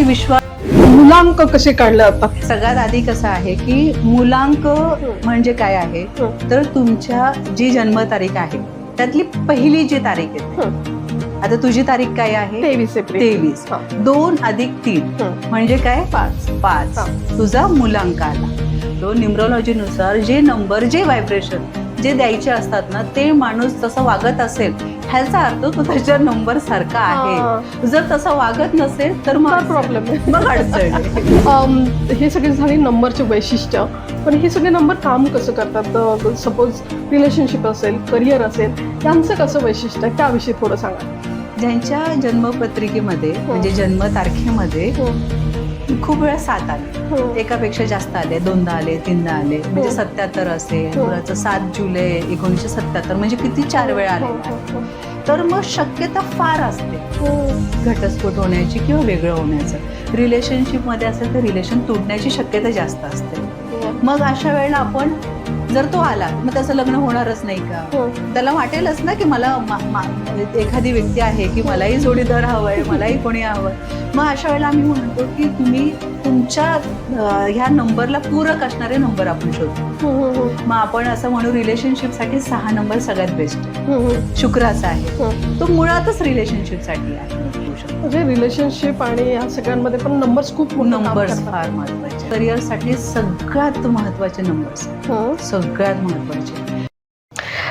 विश्वास मुलांक कसे काढले जातात? सगळ्यात आधी कसं आहे की मुलांक म्हणजे काय आहे तर तुमच्या जी जन्मतारीख आहे त्यातली पहिली जी तारीख आहे. आता तुझी तारीख काय आहे? 23 एप्रिल. 23. 2 अधिक 3 म्हणजे काय? 5. तुझा मुलांक आला. तो न्यूमरोलॉजीनुसार जे नंबर, जे व्हायब्रेशन जे द्यायचे असतात ना, ते माणूस तसं वागत असेल ह्याचा अर्थ तो त्याच्या नंबर सारखा आहे. जर तसं वागत नसेल तर मग प्रॉब्लेम आहे. मग अडचण आहे. हे सगळे झाले नंबरचे वैशिष्ट्य, पण हे सगळे नंबर काम कसं करतात? सपोज रिलेशनशिप असेल, करिअर असेल, त्यांचं कसं वैशिष्ट्य आहे त्याविषयी थोडं सांगा. ज्यांच्या जन्मपत्रिकेमध्ये म्हणजे जन्मतारखेमध्ये खूप वेळा 7 आले, एकापेक्षा जास्त आले, 2दा आले, 3दा आले, म्हणजे 77 असेल, कुणाचं 7 जुलै 1977 म्हणजे किती 4 वेळा आले. तर मग शक्यता फार असते घटस्फोट होण्याची किंवा वेगळं होण्याचं. रिलेशनशिपमध्ये असेल तर रिलेशन तुटण्याची शक्यता जास्त असते. मग अशा वेळेला आपण जर तो आला मग त्याचं लग्न होणारच नाही का? त्याला वाटेलच ना की मला एखादी व्यक्ती आहे की मलाही जोडीदार हवंय, मलाही कोणी हवंय. मग अशा वेळेला आम्ही म्हणतो की तुम्ही तुमच्या ह्या नंबरला पूरक असणारे नंबर आपण शोधतो. मग आपण असं म्हणू रिलेशनशिपसाठी 6 नंबर सगळ्यात बेस्ट शुक्राचा आहे. तो मुळातच रिलेशनशिपसाठी आहे. म्हणजे रिलेशनशिप आणि या सगळ्यांमध्ये पण नंबर्स खूप नंबर्स फार महत्वाचे. करिअरसाठी सगळ्यात महत्वाचे नंबर्स, सगळ्यात महत्वाचे.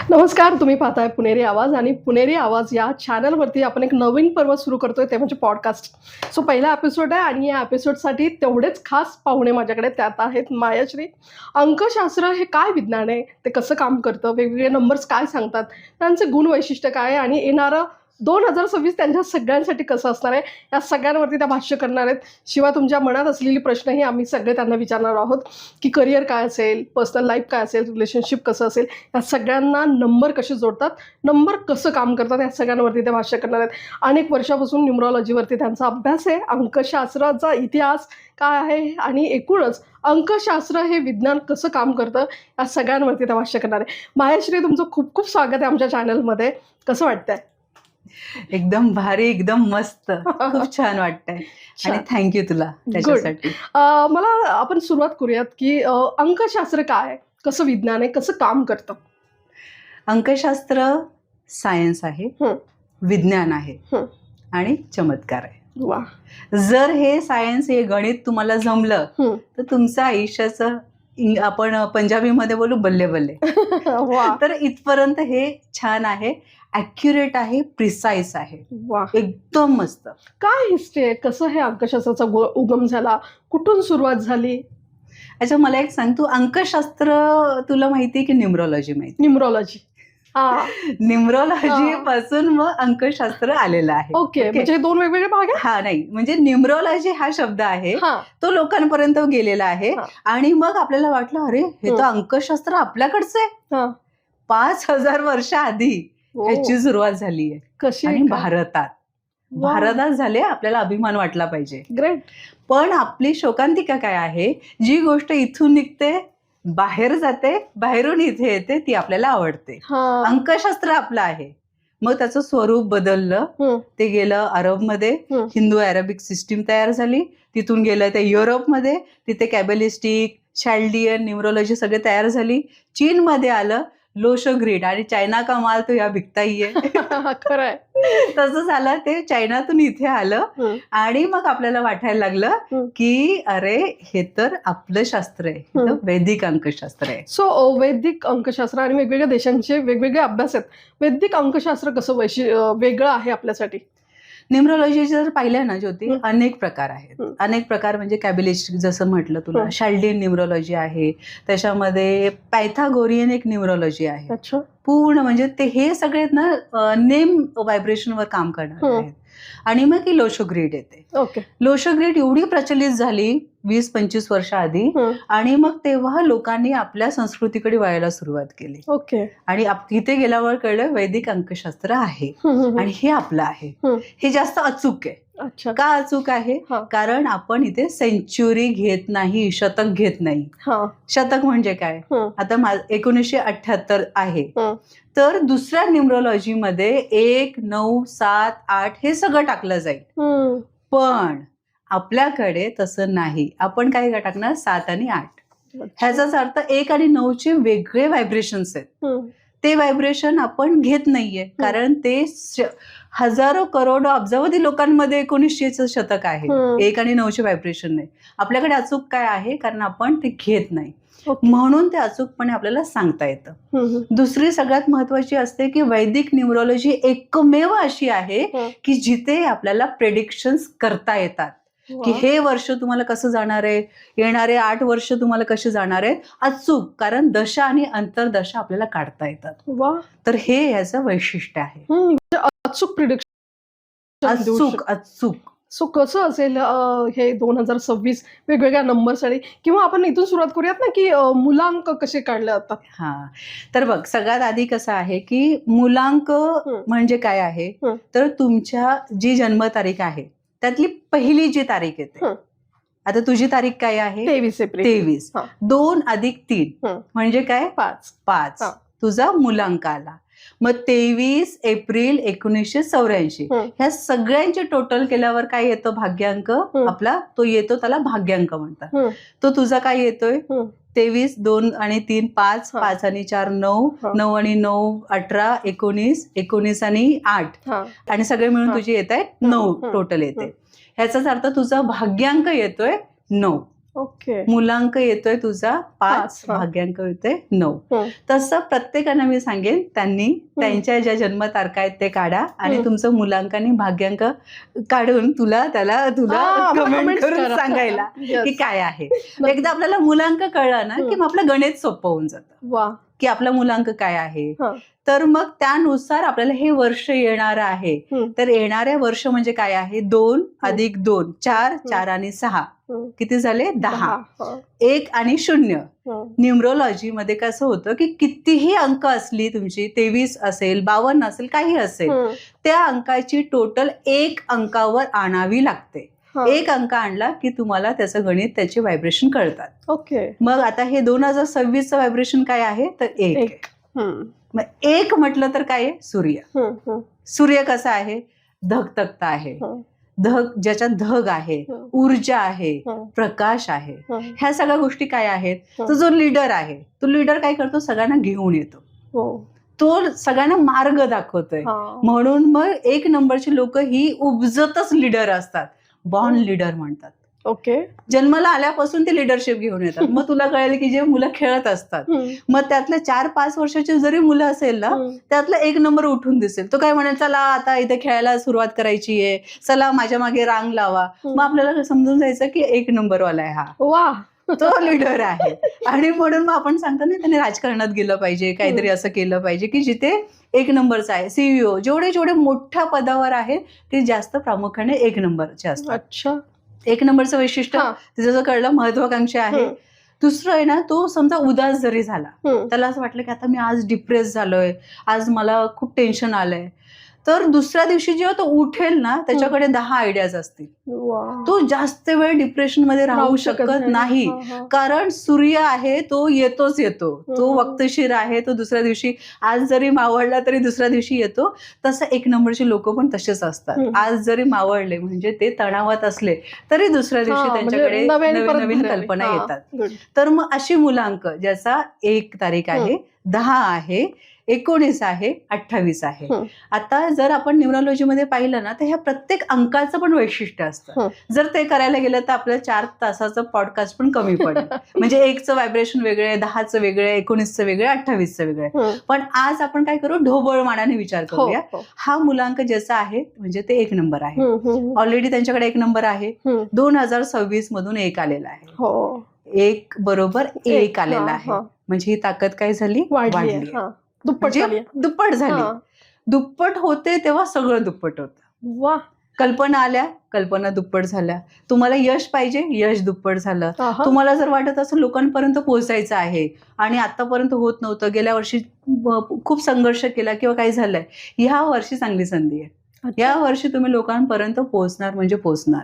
नमस्कार, तुम्ही पाहताय पुणेरी आवाज आणि पुणेरी आवाज या चॅनलवरती आपण एक नवीन पर्व सुरू करतोय, ते म्हणजे पॉडकास्ट. सो पहिला एपिसोड आहे आणि या एपिसोडसाठी तेवढेच खास पाहुणे माझ्याकडे. त्यात आहेत मायाश्री. अंकशास्त्र हे काय विज्ञान आहे, ते कसं काम करतं, वेगवेगळे नंबर्स काय सांगतात, त्यांचे गुण वैशिष्ट्य काय आहे आणि येणारं 2026 त्यांच्या सगळ्यांसाठी कसं असणार आहे, या सगळ्यांवरती त्या भाष्य करणार आहेत. शिवाय तुमच्या मनात असलेली प्रश्नही आम्ही सगळे त्यांना विचारणार आहोत की करिअर काय असेल, पर्सनल लाईफ काय असेल, रिलेशनशिप कसं असेल, या सगळ्यांना नंबर कसे जोडतात, नंबर कसं काम करतात, या सगळ्यांवरती त्या भाष्य करणार आहेत. अनेक वर्षापासून न्यूमरॉलॉजीवरती त्यांचा अभ्यास आहे. अंकशास्त्राचा इतिहास काय आहे आणि एकूणच अंकशास्त्र हे विज्ञान कसं काम करतं, या सगळ्यांवरती त्या भाष्य करणार आहे. मायाश्री, तुमचं खूप खूप स्वागत आहे आमच्या चॅनलमध्ये. कसं वाटतंय? एकदम भारी, एकदम मस्त, खूप छान वाटतंय आणि थँक्यू तुला त्याच्यासाठी. मला आपण सुरुवात करूयात की अंकशास्त्र काय आहे, कसं विज्ञान आहे, कसं काम करतं? अंकशास्त्र सायन्स आहे, विज्ञान आहे आणि चमत्कार आहे. वा. जर हे सायन्स, हे गणित तुम्हाला जमलं तर तुमचं आयुष्याचं, आपण पंजाबीमध्ये बोलू, बल्ले बल्ले. तर इथपर्यंत हे छान आहे, ॲक्युरेट आहे, प्रिसाईज आहे. वा, एकदम मस्त. काय हिस्ट्री आहे, कसं हे अंकशास्त्राचा उगम झाला, कुठून सुरुवात झाली? अच्छा, मला एक सांग, तू अंकशास्त्र तुला माहिती की न्यूमरोलॉजी माहिती? न्यूमरोलॉजी. न्यूमरोलॉजी पासून मग अंकशास्त्र आलेलं आहे. ओके, म्हणजे दोन वेगवेगळे भाग आहेत. हा, नाही म्हणजे न्यूमरोलॉजी हा शब्द आहे तो लोकांपर्यंत गेलेला आहे आणि मग आपल्याला वाटलं अरे हे तर अंकशास्त्र आपल्याकडचं आहे. 5000 वर्ष आधी ह्याची सुरुवात झाली आहे. कशी? आणि भारतात झाले. आपल्याला अभिमान वाटला पाहिजे. ग्रेट. पण आपली शोकांतिका काय आहे, जी गोष्ट इथून निघते, बाहेर जाते, बाहेरून इथे येते, ती आपल्याला आवडते. अंकशास्त्र आपलं आहे. मग त्याचं स्वरूप बदललं, ते गेलं अरबमध्ये, हिंदू अरेबिक सिस्टीम तयार झाली. तिथून गेलं ते युरोपमध्ये, तिथे कॅबलिस्टिक, शॅल्डियन, न्यूमरोलॉजी सगळे तयार झाली. चीनमध्ये आलं लोशो ग्रीड, आणि चायना का माल तो या भिकता ही आहे. खरंय. तसं झालं, ते चायनातून इथे आलं आणि मग आपल्याला वाटायला लागलं की अरे हे तर आपलं शास्त्र आहे, वैदिक अंकशास्त्र आहे. सो वैदिक अंकशास्त्र आणि वेगवेगळ्या देशांचे वेगवेगळे अभ्यास आहेत. वैदिक अंकशास्त्र कसं वेगळं आहे आपल्यासाठी? न्यूमरोलॉजी जर पाहिलं ना ज्योती, अनेक प्रकार आहेत. अनेक प्रकार म्हणजे कॅबलिस्टिक जसं म्हटलं तुला, शॅल्डियन न्यूमरोलॉजी आहे, त्याच्यामध्ये पायथागोरियन एक न्यूमरोलॉजी आहे. पूर्ण म्हणजे ते हे सगळे ना नेम व्हायब्रेशनवर काम करणार आहेत. आणि मग ही लोशो ग्रीड येते. ओके. लोशो ग्रीड एवढी प्रचलित झाली 20-25 वर्ष आधी, आणि मग तेव्हा लोकांनी आपल्या संस्कृतीकडे वळायला सुरुवात केली. ओके. आणि तिथे गेल्यावर कळलं वैदिक अंकशास्त्र आहे आणि हे आपलं आहे. हे जास्त अचूक आहे. का अचूक आहे? कारण आपण इथे सेंच्युरी घेत नाही, शतक घेत नाही. शतक म्हणजे काय? आता 1978 आहे, तर दुसऱ्या न्यूमरोलॉजीमध्ये 1, 9, 7, 8 हे सगळं टाकलं जाईल. पण आपल्याकडे तसं नाही. आपण काय टाकणार 7 आणि 8. ह्याचाच अर्थ 1 आणि 9चे वेगळे व्हायब्रेशन्स आहेत. ते व्हायब्रेशन आपण घेत नाहीये, कारण ते हजारो करोडो अब्जावधी लोकांमध्ये 1900चं शतक आहे. 1 आणि 9चे व्हायब्रेशन नाही. आपल्याकडे अचूक काय आहे, कारण आपण ते घेत नाही, म्हणून ते अचूकपणे आपल्याला सांगता येतं. दुसरी सगळ्यात महत्वाची असते की वैदिक न्यूमरोलॉजी एकमेव अशी आहे की जिथे आपल्याला प्रेडिक्शन्स करता येतात की हे वर्ष तुम्हाला कसं जाणार आहे, येणारे 8 वर्ष तुम्हाला कसे जाणार आहेत अचूक, कारण दशा आणि अंतरदशा आपल्याला काढता येतात. तर हे याचं वैशिष्ट्य आहे. अचूक प्रिडिक्शन, अचूक. सो कसं असेल हे 2026 वेगवेगळ्या नंबरसाठी, किंवा आपण इथून सुरुवात करूयात ना की मुलांक कसे काढले जातात. हा, तर बघ सगळ्यात आधी कसं आहे की मुलांक म्हणजे काय आहे, तर तुमच्या जी जन्मतारीख आहे त्यातली पहिली जी तारीख येते. आता तुझी तारीख काय आहे 23 एप्रिल. 23. 2 अधिक 3 म्हणजे काय 5. तुझा मुलांक आला. मग 23 एप्रिल 1984 ह्या सगळ्यांचे टोटल केल्यावर काय येतं भाग्यांक आपला, तो येतो त्याला भाग्यांक म्हणतात. तो तुझा काय येतोय 23, 2 आणि 3 5, 5 आणि 4 9, 9 आणि 9 18, 19, 19 आणि 8 आणि सगळे मिळून तुझे येत आहेत 9 टोटल येते. ह्याचाच अर्थ तुझा भाग्यांक येतोय 9. मुलांक येतोय तुझा 5, भाग्यांक येतोय 9. तसं प्रत्येकानं मी सांगेन त्यांनी त्यांच्या ज्या जन्मतारखा आहेत ते काढा आणि तुमचं मुलांक आणि भाग्यांक काढून तुला कमेंट करून सांगायला की काय आहे. एकदा आपल्याला मुलांक कळला ना की मग आपलं गणित सोपं होऊन जातं की आपला मुलांक काय आहे. तर मग त्यानुसार आपल्याला हे वर्ष येणार आहे. तर येणाऱ्या वर्ष म्हणजे काय आहे 2 अधिक 2 4, 4 आणि 6 किती झाले 10. 1 आणि 0. न्यूमरोलॉजी मध्ये कसं होतं की कितीही अंक असली तुमची 23 असेल 52 असेल काही असेल, त्या अंकाची टोटल 1 अंकावर आणावी लागते. 1 अंक आणला की तुम्हाला त्याचं गणित त्याचे व्हायब्रेशन कळतात. मग आता हे 2026चं व्हायब्रेशन काय आहे तर 1. मग 1 म्हटलं तर काय आहे सूर्य. सूर्य कसा आहे धगधगता आहे, ज्याच्यात धग आहे, ऊर्जा आहे, प्रकाश आहे. ह्या सगळ्या गोष्टी काय आहेत. तो जो लीडर आहे तो लीडर काय करतो सगळ्यांना घेऊन येतो, तो सगळ्यांना मार्ग दाखवतोय. म्हणून मग 1 नंबरची लोक ही उपजतच लीडर असतात, बॉर्न लीडर म्हणतात. जन्माला आल्यापासून ते लिडरशिप घेऊन येतात. मग तुला कळेल की जे मुलं खेळत असतात मग त्यातले 4-5 वर्षाची जरी मुलं असेल ना त्यातला 1 नंबर उठून दिसेल, तो काय म्हणेल चला आता इथे खेळायला सुरुवात करायची आहे, चला माझ्या मागे रांग लावा. मग आपल्याला समजून जायचं की 1 नंबरवाला आहे हा, तो लीडर आहे. आणि म्हणून मग आपण सांगतो ना त्याने राजकारणात गेलं पाहिजे, काहीतरी असं केलं पाहिजे की जिथे 1 नंबरचा आहे. सीईओ जेवढे मोठ्या पदावर आहेत ते जास्त प्रामुख्याने 1 नंबरचे असतात. 1 नंबरचं वैशिष्ट्य तिचं जर कळलं महत्वाकांक्षी आहे. दुसरं आहे ना तो समजा उदास जरी झाला, त्याला असं वाटलं की आता मी आज डिप्रेस झालोय, आज मला खूप टेन्शन आलंय, तर दुसऱ्या दिवशी जेव्हा तो उठेल ना त्याच्याकडे 10 आयडियाज असतील. तो जास्त वेळ डिप्रेशन मध्ये राहू शकत नाही, कारण सूर्य आहे तो येतो, तो वक्तशीर आहे, तो दुसऱ्या दिवशी आज जरी मावळला तरी दुसऱ्या दिवशी येतो. तसं 1 नंबरचे लोक पण तसेच असतात. आज जरी मावळले म्हणजे ते तणावात असले तरी दुसऱ्या दिवशी त्यांच्याकडे नवीन कल्पना येतात. तर मग अशी मुलांक ज्याचा 1 तारीख आहे, 10 आहे, 19 आहे, 28 आहे. आता जर आपण न्यूमरोलॉजीमध्ये पाहिलं ना तर ह्या प्रत्येक अंकाचं पण वैशिष्ट्य असतं. जर ते करायला गेलं तर आपल्याला 4 तासाचं पॉडकास्ट पण कमी पडेल. म्हणजे 1चं व्हायब्रेशन वेगळे, 10चं वेगळे, 19चं वेगळे, 28चं वेगळे. पण आज आपण काय करू ढोबळमानाने विचार करूया. हा मुलांक ज्याचा आहे म्हणजे ते 1 नंबर आहे. ऑलरेडी त्यांच्याकडे 1 नंबर आहे. 2026 मधून 1 आलेला आहे. 1 बरोबर 1 आलेला आहे. म्हणजे ही ताकद काय झाली वाढली, दुप्पट झाली. दुप्पट होते तेव्हा सगळं दुप्पट होतं. कल्पना आल्या, कल्पना दुप्पट झाल्या. तुम्हाला यश पाहिजे, यश दुप्पट झालं. तुम्हाला जर वाटत असं लोकांपर्यंत पोहोचायचं आहे आणि आतापर्यंत होत नव्हतं, गेल्या वर्षी खूप संघर्ष केला किंवा काही झालंय, ह्या वर्षी चांगली संधी आहे. या वर्षी तुम्ही लोकांपर्यंत पोहोचणार म्हणजे पोहोचणार.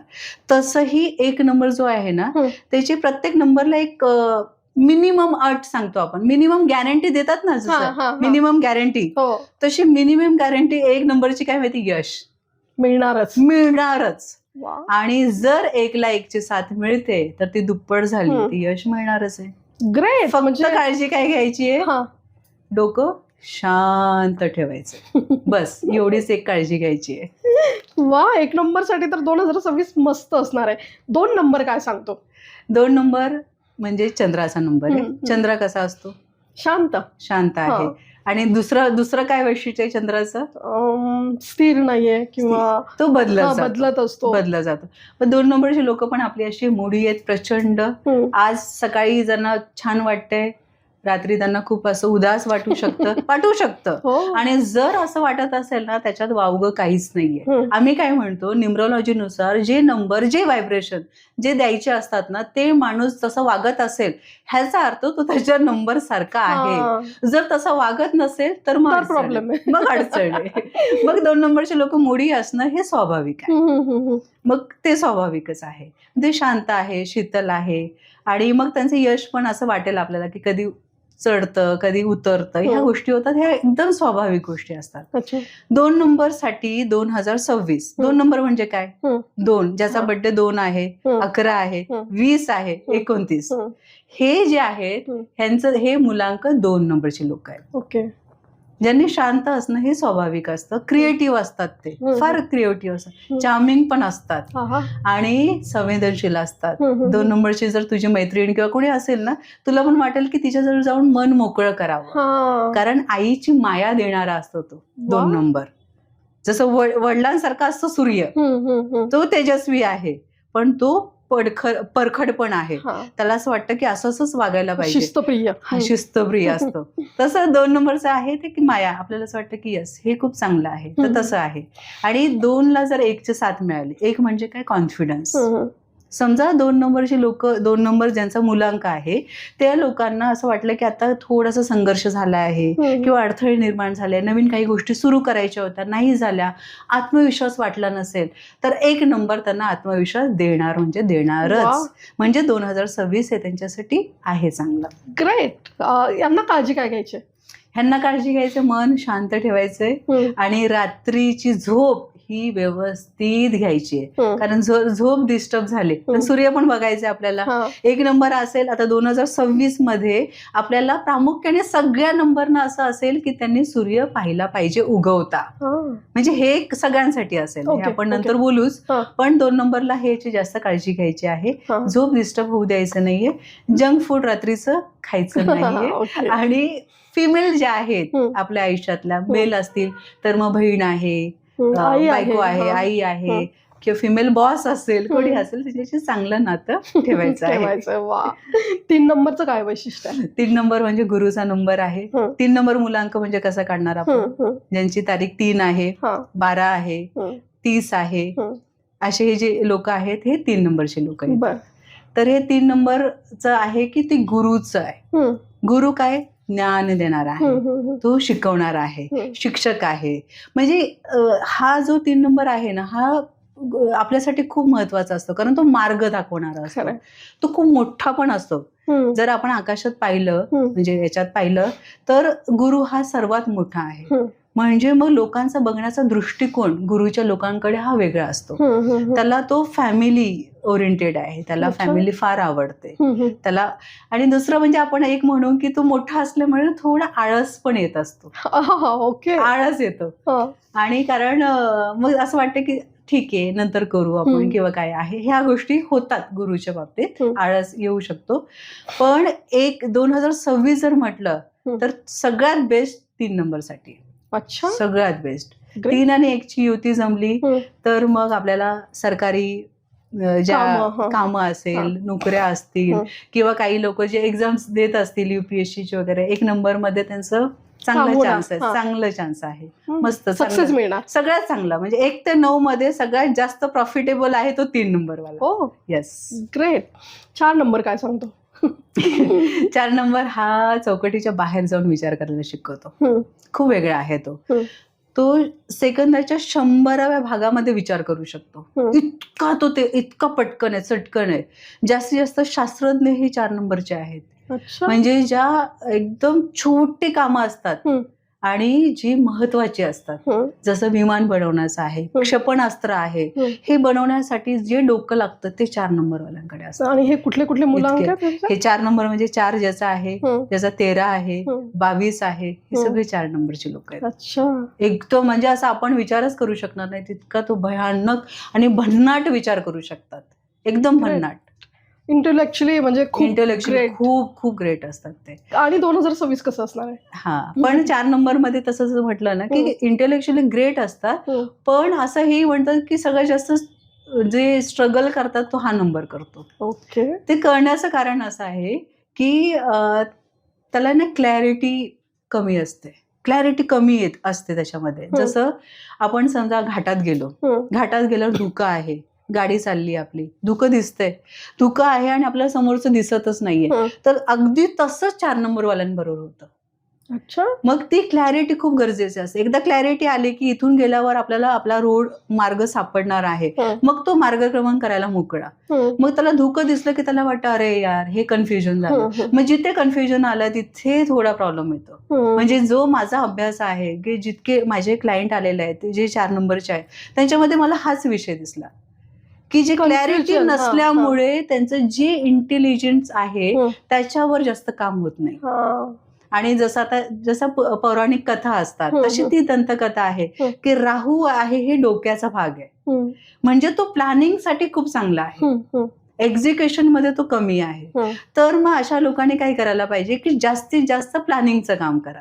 तसंही 1 नंबर जो आहे ना त्याची प्रत्येक नंबरला एक मिनिमम अट सांगतो आपण, मिनिमम गॅरंटी देतात ना, जसं मिनिमम गॅरंटी तशी मिनिमम गॅरंटी 1 नंबरची काय माहिती, यश मिळणारच. वा. आणि जर 1ला 1ची साथ मिळते तर ती दुप्पट झाली, ती यश मिळणारच आहे. ग्रेट. फक्त काळजी काय घ्यायची आहे, हा. डोकं शांत ठेवायचं, बस एवढीच एक काळजी घ्यायची आहे. वा. 1 नंबर साठी तर 2026 मस्त असणार आहे. 2 नंबर काय सांगतो? 2 नंबर म्हणजे चंद्राचा नंबर आहे. चंद्र कसा असतो? शांत. शांत आहे. आणि दुसरं काय वैशिष्ट्य आहे चंद्राचं? स्थिर नाहीये किंवा तो बदलत असतो. बदलत जातो. पण 2 नंबरची लोक पण आपली अशी मोडी आहेत प्रचंड. आज सकाळी ज्यांना छान वाटतंय, रात्री त्यांना खूप असं उदास वाटू शकतं. आणि जर असं वाटत असेल ना, त्याच्यात वावगं काहीच नाहीये. आम्ही काय म्हणतो, न्यूमरोलॉजीनुसार जे नंबर, जे व्हायब्रेशन जे द्यायचे असतात ना, ते माणूस तसं वागत असेल ह्याचा अर्थ तो त्याच्या नंबर सारखा आहे. जर तसा वागत नसेल तर मग प्रॉब्लेम आहे, मग अडचण आहे. मग 2 नंबरचे लोक मोडी असणं हे स्वाभाविक आहे. मग ते स्वाभाविकच आहे. ते शांत आहे, शीतल आहे. आणि मग त्यांचं यश पण असं वाटेल आपल्याला की कधी चढतं कधी उतरतं, ह्या गोष्टी होतात. ह्या एकदम स्वाभाविक गोष्टी असतात. 2 नंबरसाठी 2026. 2 नंबर म्हणजे काय? 2, ज्याचा बर्थडे 2 आहे, 11 आहे, 20 आहे, 29, हे जे आहेत ह्यांचं हे मुलांक 2 नंबरची लोक आहेत. ओके. ज्यांनी शांत असणं हे स्वाभाविक असतं. क्रिएटिव्ह असतात, ते फार क्रिएटिव्ह असतात, चार्मिंग पण असतात आणि संवेदनशील असतात. 2 नंबरची जर तुझी मैत्रीण किंवा कोणी असेल ना, तुला पण वाटेल की तिच्याजवळ जाऊन मन मोकळं करावं, कारण आईची माया देणारा असतो तो 2 नंबर. जसं वडिलांसारखा असतो सूर्य, तो तेजस्वी आहे पण तो परखड पण आहे. त्याला असं वाटतं की असंच वागायला पाहिजे, शिस्तप्रिय असतं. तसं 2 नंबरचं आहे ते की माया, आपल्याला असं वाटतं की यस हे खूप चांगलं आहे, तर तसं आहे. आणि 2ला जर 1ची साथ मिळाली, 1 म्हणजे काय? कॉन्फिडन्स. समजा 2 नंबरची लोक, 2 नंबर ज्यांचा मुलांक आहे त्या लोकांना असं वाटलं की आता थोडासा संघर्ष झाला आहे किंवा अडथळे निर्माण झाले, नवीन काही गोष्टी सुरू करायच्या होत्या, नाही झाल्या, आत्मविश्वास वाटला नसेल, तर 1 नंबर त्यांना आत्मविश्वास देणार म्हणजे देणारच. म्हणजे 2026 हे त्यांच्यासाठी आहे चांगलं. ग्रेट. यांना काळजी काय घ्यायची? ह्यांना काळजी घ्यायचं, मन शांत ठेवायचंय आणि रात्रीची झोप ही व्यवस्थित घ्यायची आहे. कारण झोप डिस्टर्ब झाली तर सूर्य पण बघायचे आपल्याला. 1 नंबर असेल आता 2026 मध्ये आपल्याला प्रामुख्याने सगळ्या नंबरना असं असेल की त्यांनी सूर्य पाहिला पाहिजे उगवता. म्हणजे हे सगळ्यांसाठी असेल, हे आपण नंतर बोलूच. पण 2 नंबरला ह्याची जास्त काळजी घ्यायची आहे. झोप डिस्टर्ब होऊ द्यायचं नाहीये, जंक फूड रात्रीचं खायचं नाहीये. आणि फिमेल ज्या आहेत आपल्या आयुष्यातल्या, मेल असतील तर मग बहीण आहे, बायको आहे, आई आहे, किंवा फिमेल बॉस असेल, कोणी असेल, त्याच्याशी चांगलं नातं ठेवायचं आहे. 3 नंबरचं काय वैशिष्ट्य आहे? 3 नंबर म्हणजे गुरुचा नंबर आहे. 3 नंबर मुलांक म्हणजे कसा काढणार आपण? ज्यांची तारीख 3 आहे, 12 आहे, 30 आहे, असे हे जे लोक आहेत हे 3 नंबरचे लोक आहेत. तर हे 3 नंबरचं आहे की ते गुरुचं आहे. गुरु काय? ज्ञान देणारा आहे, तो शिकवणारा आहे, शिक्षक आहे. म्हणजे हा जो 3 नंबर आहे ना, हा आपल्यासाठी खूप महत्वाचा असतो, कारण तो मार्ग दाखवणारा असतो. तो खूप मोठा पण असतो. जर आपण आकाशात पाहिलं, म्हणजे याच्यात पाहिलं, तर गुरु हा सर्वात मोठा आहे. म्हणजे मग लोकांचा बघण्याचा दृष्टिकोन गुरुच्या लोकांकडे हा वेगळा असतो. त्याला तो फॅमिली ओरिएंटेड आहे, त्याला फॅमिली फार आवडते त्याला. आणि दुसरं म्हणजे आपण एक म्हणू की तो मोठा असल्यामुळे थोडा आळस पण येत असतो. आळस येतो. आणि कारण मग असं वाटतं की ठीक आहे नंतर करू आपण किंवा काय आहे, ह्या गोष्टी होतात गुरुच्या बाबतीत, आळस येऊ शकतो. पण 2026 जर म्हटलं तर सगळ्यात बेस्ट 3 नंबरसाठी. अच्छा, सगळ्यात बेस्ट. 3 आणि 1ची युती जमली तर मग आपल्याला सरकारी ज्या कामं असेल, नोकऱ्या असतील, किंवा काही लोक जे एक्झाम्स देत असतील UPSCचे वगैरे, 1 नंबरमध्ये त्यांचं चांगलं चान्स आहे. मस्त सक्सेस मिळणार. सगळ्यात चांगला म्हणजे 1 ते 9 मध्ये सगळ्यात जास्त प्रॉफिटेबल आहे तो 3 नंबरवाला. येस. ग्रेट. 4 नंबर काय सांगतो? 4 नंबर हा चौकटीच्या बाहेर जाऊन विचार करायला शिकवतो. खूप वेगळा आहे तो. तो सेकंदाच्या 100व्या भागामध्ये विचार करू शकतो. इतका पटकन आहे, चटकन आहे. जास्तीत जास्त शास्त्रज्ञ हे 4 नंबरचे आहेत. म्हणजे ज्या एकदम छोटी कामं असतात आणि जी महत्वाची असतात, जसं विमान बनवण्याचं आहे, क्षेपणास्त्र आहे, हे बनवण्यासाठी जे डोकं लागतं ते 4 नंबरवाल्यांकडे असतं. आणि हे कुठले कुठले मुलांक हे 4 नंबर म्हणजे 4 ज्याचा आहे, ज्याचा 13 आहे, 22 आहे, हे सगळे 4 नंबरचे लोक आहेत. अच्छा. एकदम म्हणजे असं आपण विचारच करू शकणार नाही तितका तो भयानक आणि भन्नाट विचार करू शकतात. एकदम भन्नाट. इंटेलेक्च्युअली म्हणजे खूप खूप ग्रेट असतात ते. आणि 2026 कसं असणार आहे? हा, पण 4 नंबर मध्ये तसं म्हटलं ना की इंटेलेक्च्युअली ग्रेट असतात, पण असं हे म्हणतात की सगळ्यात जास्त जे स्ट्रगल करतात तो हा नंबर करतो. ओके. ते करण्याचं कारण असं आहे की त्याला ना क्लॅरिटी कमी असते. क्लॅरिटी कमी असते त्याच्यामध्ये. जसं आपण समजा घाटात गेल्यावर धुकं आहे, गाडी चालली आपली, धुकं दिसतंय, धुकं आहे आणि आपल्याला समोरचं दिसतच नाहीये, तर अगदी तसंच 4 नंबरवाल्यांबरोबर होतं. अच्छा. मग ती क्लॅरिटी खूप गरजेची असते. एकदा क्लॅरिटी आली की इथून गेल्यावर आपल्याला आपला मार्ग सापडणार आहे, मग तो मार्गक्रमण करायला मोकळा. मग त्याला धुकं दिसलं की त्याला वाटतं अरे यार हे कन्फ्युजन झालं. मग जिथे कन्फ्युजन आलं तिथे थोडा प्रॉब्लेम येतो. म्हणजे जो माझा अभ्यास आहे की जितके माझे क्लायंट आलेले आहेत जे 4 नंबरचे आहेत, त्यांच्यामध्ये मला हाच विषय दिसला की जे क्लॅरिटी नसल्यामुळे त्यांचं जे इंटेलिजन्स आहे त्याच्यावर जास्त काम होत नाही. आणि जसं पौराणिक कथा असतात तशी ती दंतकथा आहे की राहू आहे हे डोक्याचा भाग आहे, म्हणजे तो प्लॅनिंग साठी खूप चांगला आहे, एक्झिक्युशन मध्ये तो कमी आहे. तर मग अशा लोकांनी काय करायला पाहिजे की जास्तीत जास्त प्लॅनिंगचं काम करा.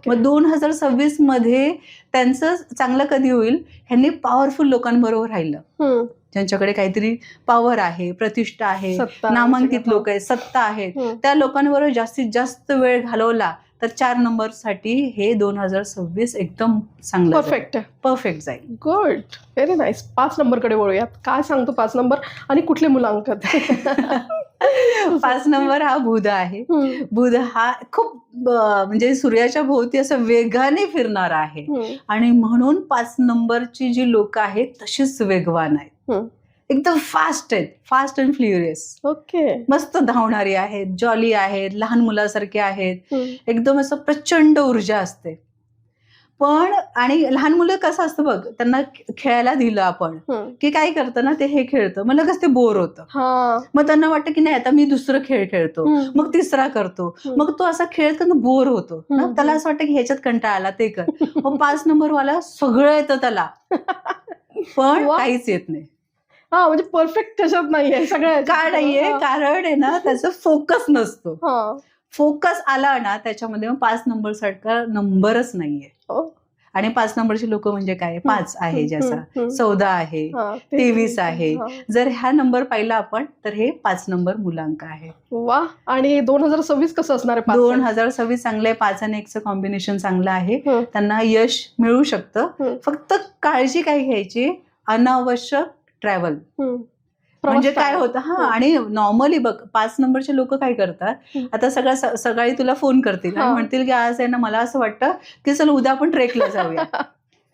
मग 2026 मध्ये त्यांचं चांगलं कधी होईल, ह्यांनी पॉवरफुल लोकांबरोबर राहिलं, ज्यांच्याकडे काहीतरी पॉवर आहे, प्रतिष्ठा आहे, नामांकित लोक आहेत, सत्ता आहे, त्या लोकांबरोबर जास्तीत जास्त वेळ घालवला तर 4 नंबर साठी हे 2026 एकदम चांगलं परफेक्ट जाईल. Good, very nice. 5 नंबरकडे वळूयात. काय सांगतो 5 नंबर आणि कुठले मुलांक? 5 नंबर हा बुध आहे. बुध हा खूप म्हणजे सूर्याच्या भोवती असं वेगाने फिरणार आहे आणि म्हणून 5 नंबरची जी लोक आहेत तशीच वेगवान आहेत, एकदम फास्ट आहेत, फास्ट अँड फ्युरियस. ओके. मस्त धावणारी आहेत, जॉली आहेत, लहान मुलासारखे आहेत, एकदम असं प्रचंड ऊर्जा असते. पण आणि लहान मुलं कसं असतं बघ, त्यांना खेळायला दिलं आपण की काय करतं ना ते हे खेळतं, मग लगेच ते बोर होतं. मग त्यांना वाटतं की नाही आता मी दुसरं खेळ खेळतो, मग तिसरा करतो, मग तो असा खेळतो ना बोर होतो ना, त्याला असं वाटतं की ह्याच्यात कंटाळा आला ते कर. मग 5 नंबरवाला सगळं येतं त्याला, पण काहीच येत नाही. म्हणजे परफेक्ट त्याच्यात नाहीये सगळं. का नाहीये? कारण आहे ना त्याचा फोकस नसतो. फोकस आला ना त्याच्यामध्ये, मग 5 नंबर सारखा नंबरच नाहीये. आणि 5 नंबरची लोक म्हणजे काय, 5 आहे ज्याचा, 14 आहे, 23 आहे, जर ह्या नंबर पाहिला आपण तर हे 5 नंबर मुलांक आहे. वा. आणि 2026 कसं असणार आहे? 2026 चांगलं आहे. 5 आणि 1चं कॉम्बिनेशन चांगलं आहे, त्यांना यश मिळू शकतं. फक्त काळजी काय घ्यायची, अनावश्यक ट्रॅव्हल म्हणजे काय होतं. आणि नॉर्मली बघ 5 नंबरचे लोक काय करतात, आता सकाळी तुला फोन करतील आणि म्हणतील की आज आहे ना मला असं वाटतं की चल उद्या आपण ट्रेकला जाऊया.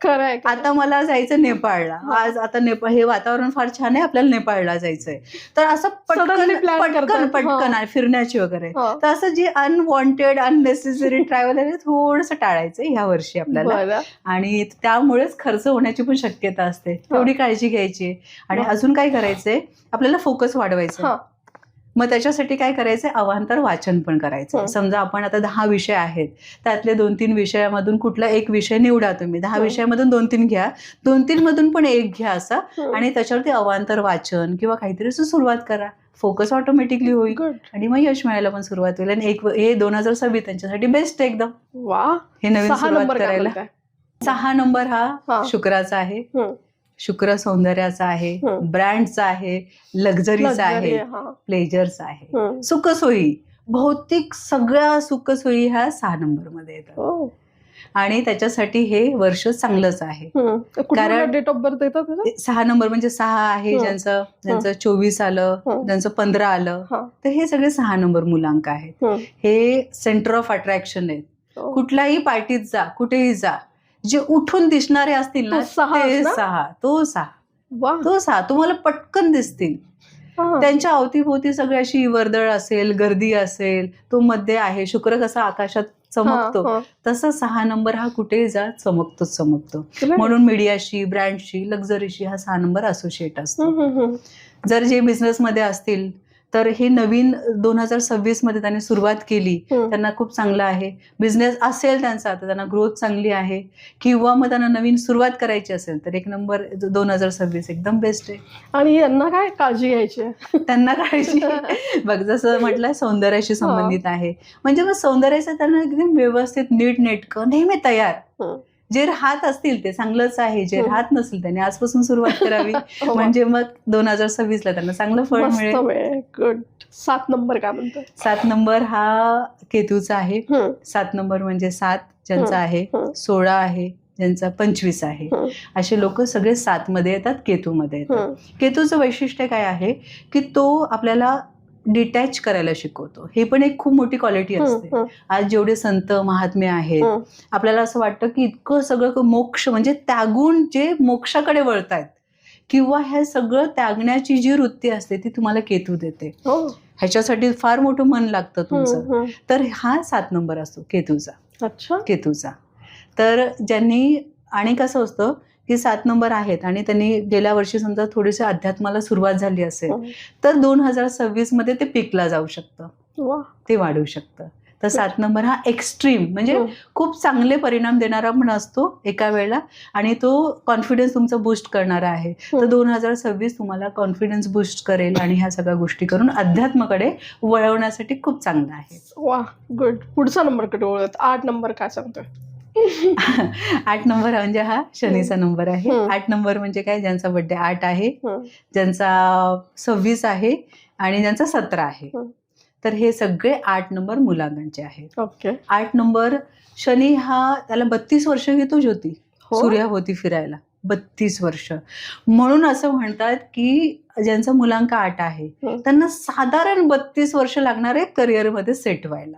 खरंय. आता मला जायचं नेपाळला, आज आता हे वातावरण फार छान आहे, आपल्याला नेपाळला जायचंय. तर असं पटकन फिरण्याची वगैरे. तर असं जे अनवॉन्टेड अननेसेसरी ट्रॅव्हल आहे थोडंसं टाळायचं ह्या वर्षी आपल्याला, आणि त्यामुळेच खर्च होण्याची पण शक्यता असते, तेवढी काळजी घ्यायची. आणि अजून काय करायचंय, आपल्याला फोकस वाढवायचा. मग त्याच्यासाठी काय करायचंय, अवांतर वाचन पण करायचं. समजा आपण आता 10 विषय आहेत, त्यातले 2-3 विषयामधून कुठला एक विषय निवडा तुम्ही. 10 विषयामधून 2-3 घ्या, 2-3 मधून पण एक घ्या असं, आणि त्याच्यावरती अवांतर वाचन किंवा काहीतरी सुरुवात करा. फोकस ऑटोमॅटिकली होईल आणि मग यश मिळायला पण सुरुवात होईल. आणि हे 2026 त्यांच्यासाठी बेस्ट एकदम. वा. हे नवीन सुरुवात करायला. 6 नंबर हा शुक्राचा आहे. शुक्र सौंदर्याचा आहे, ब्रँडचा आहे, लक्झरीचा आहे, प्लेजरचा आहे, सुखसोयी, भौतिक सगळ्या सुखसोयी ह्या 6 नंबर मध्ये येतात. आणि त्याच्यासाठी हे वर्ष चांगलंच आहे. कारण डेट ऑफ बर्थ येतात 6 नंबर म्हणजे 6 आहे, ज्यांचं 24 आलं, ज्यांचं 15 आलं, तर हे सगळे 6 नंबर मुलांक आहेत. हे सेंटर ऑफ अट्रॅक्शन आहेत. कुठल्याही पार्टीत जा, कुठेही जा, जे उठून दिसणारे असतील ना ते 6, तो 6 तुम्हाला पटकन दिसतील. त्यांच्या अवतीभोवती सगळी अशी वर्दळ असेल, गर्दी असेल, तो मध्ये आहे. शुक्र कसा आकाशात चमकतो, तसं 6 नंबर हा कुठेही जा चमकतो. म्हणून मीडियाशी, ब्रँडशी, लक्झरीशी हा 6 नंबर असोसिएट असतो. जर जे बिझनेसमध्ये असतील तर हे नवीन 2026 मध्ये त्यांनी सुरुवात केली, त्यांना खूप चांगलं आहे. बिझनेस असेल त्यांचा तर त्यांना ग्रोथ चांगली आहे, किंवा मग त्यांना नवीन सुरुवात करायची असेल तर 1 नंबर 2026 एकदम बेस्ट आहे. आणि यांना काय काळजी घ्यायची आहे? त्यांना काळजी बघ, जसं म्हटलं सौंदर्याशी संबंधित आहे, म्हणजे मग सौंदर्याचं त्यांना एकदम व्यवस्थित नीटनेटकं नेहमी तयार. जे राहत असतील ते चांगलंच आहे, जे राहत नसेल त्यांनी आजपासून सुरुवात करावी. म्हणजे मग 2026 ला त्यांना चांगलं फळ मिळेल. गुड. 7 नंबर काय म्हणतो? 7 नंबर हा केतूचा आहे. 7 नंबर म्हणजे 7 ज्यांचा आहे, 16 आहे, ज्यांचा 25 आहे, असे लोक सगळे 7 मध्ये येतात, केतूमध्ये येतात. केतूचं वैशिष्ट्य काय आहे की तो आपल्याला डिटॅच करायला शिकवतो. हे पण एक खूप मोठी क्वालिटी असते. आज जेवढे संत महात्मे आहेत, आपल्याला असं वाटतं की इतकं सगळं मोक्ष म्हणजे त्यागून जे मोक्षाकडे वळतायत, किंवा हे सगळं त्यागण्याची जी वृत्ती असते ती तुम्हाला केतू देते. ह्याच्यासाठी फार मोठं मन लागतं तुमचं. तर हा 7 नंबर असतो केतूचा. तर ज्यांनी, आणि कसं असतं की 7 नंबर आहेत आणि त्यांनी गेल्या वर्षी समजा थोडीशी अध्यात्माला सुरुवात झाली असेल तर 2026 मध्ये ते पीकला जाऊ शकतं, ते वाढू शकतं. तर 7 नंबर हा एक्स्ट्रीम म्हणजे खूप चांगले परिणाम देणारा पण असतो एका वेळेला, आणि तो कॉन्फिडन्स तुमचा बूस्ट करणारा आहे. तर 2026 तुम्हाला कॉन्फिडन्स बूस्ट करेल आणि ह्या सगळ्या गोष्टी करून अध्यात्माकडे वळवण्यासाठी खूप चांगलं आहे. वा, गुड. पुढचा नंबर कडे वळत. 8 नंबर काय सांगतोय? 8 नंबर म्हणजे हा शनीचा नंबर आहे. 8 नंबर म्हणजे काय? ज्यांचा बर्थडे 8 आहे, ज्यांचा 26 आहे आणि ज्यांचा 17 आहे. तर हे सगळे 8 नंबर मुलांचे आहेत. 8 नंबर शनी हा, त्याला 32 वर्ष घेतो ज्योती सूर्याभोवती फिरायला, 32 वर्ष. म्हणून असं म्हणतात की ज्यांचा मुलांक 8 आहे त्यांना साधारण 32 वर्ष लागणार आहे करिअरमध्ये सेट व्हायला.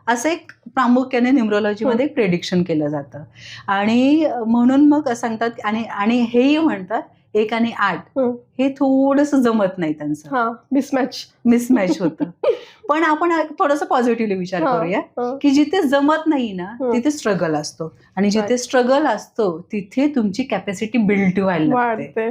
असं एक प्रामुख्याने न्यूमरोलॉजीमध्ये एक प्रेडिक्शन केलं जातं. आणि म्हणून मग सांगतात, आणि हेही म्हणतात 1 आणि 8 हे थोडस जमत नाही, त्यांचं मिसमॅच होतं. पण आपण थोडंसं पॉझिटिव्हली विचार करूया की जिथे जमत नाही ना तिथे स्ट्रगल असतो, आणि जिथे स्ट्रगल असतो तिथे तुमची कॅपॅसिटी बिल्ड व्हायला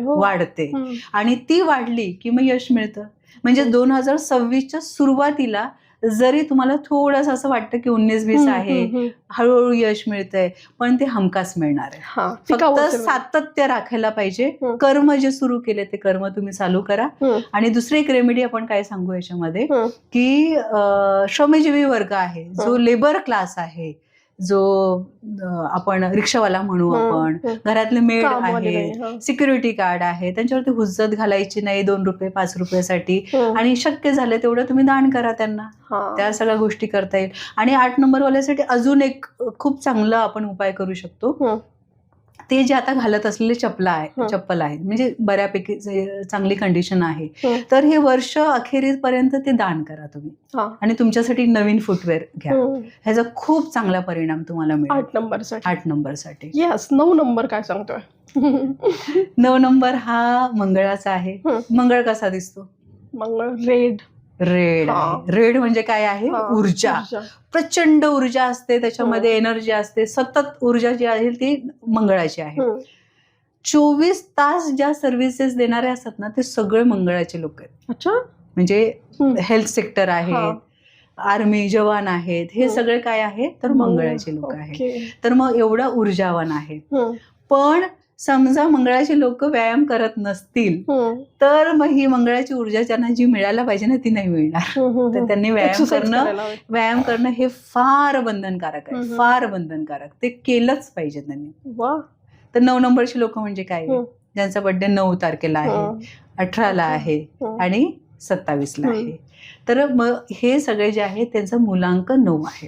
वाढते, आणि ती वाढली की मग यश मिळतं. म्हणजे 2026च्या सुरुवातीला जरी तुम्हाला थोडंसं असं वाटतं की 19-20 आहे, हळूहळू यश मिळतंय, पण ते हमखास मिळणार आहे. फक्त सातत्य राखायला पाहिजे. कर्म जे सुरू केले ते कर्म तुम्ही चालू करा. आणि दुसरी एक रेमेडी आपण काय सांगू याच्यामध्ये की श्रमजीवी वर्ग आहे, जो लेबर क्लास आहे, जो आपण रिक्षावाला म्हणू, आपण घरातले मेड आहे, सिक्युरिटी गार्ड आहे, त्यांच्यावरती हुज्जत घालायची नाही 2 रुपये 5 रुपयासाठी, आणि शक्य झालं तेवढं तुम्ही दान करा त्यांना. त्या सगळ्या गोष्टी करता येईल. आणि 8 नंबरवाल्यासाठी अजून एक खूप चांगला आपण उपाय करू शकतो. ते जे आता घालत असलेले चप्पल आहेत, म्हणजे बऱ्यापैकी चांगली कंडिशन आहे, तर हे वर्ष अखेरीपर्यंत ते दान करा तुम्ही, आणि तुमच्यासाठी नवीन फुटवेअर घ्या. ह्याचा खूप चांगला परिणाम तुम्हाला मिळेल 8 नंबरसाठी. 9 नंबर काय सांगतोय? 9 नंबर हा मंगळाचा आहे. मंगळ कसा दिसतो? मंगळ रेड म्हणजे काय आहे? ऊर्जा. प्रचंड ऊर्जा असते त्याच्यामध्ये, एनर्जी असते, सतत ऊर्जा जी आहे ती मंगळाची आहे. 24 तास ज्या सर्व्हिसेस देणारे असतात ना ते सगळे मंगळाचे लोक आहेत. म्हणजे हेल्थ सेक्टर आहे, आर्मी जवान आहेत, हे सगळे काय आहेत तर मंगळाचे लोक आहेत. तर मग एवढा ऊर्जावान आहे. पण समजा मंगळाचे लोक व्यायाम करत नसतील तर मग ही मंगळाची ऊर्जा त्यांना जी मिळायला पाहिजे ना ती नाही मिळणार. तर त्यांनी व्यायाम करणं हे फार बंधनकारक आहे, फार बंधनकारक. ते केलंच पाहिजे त्यांनी. तर 9 नंबरची लोक म्हणजे काय? ज्यांचा बर्थडे 9 तारखेला आहे, 18ला आहे आणि 27ला आहे. तर मग हे सगळे जे आहे त्यांचा मुलांक 9 आहे.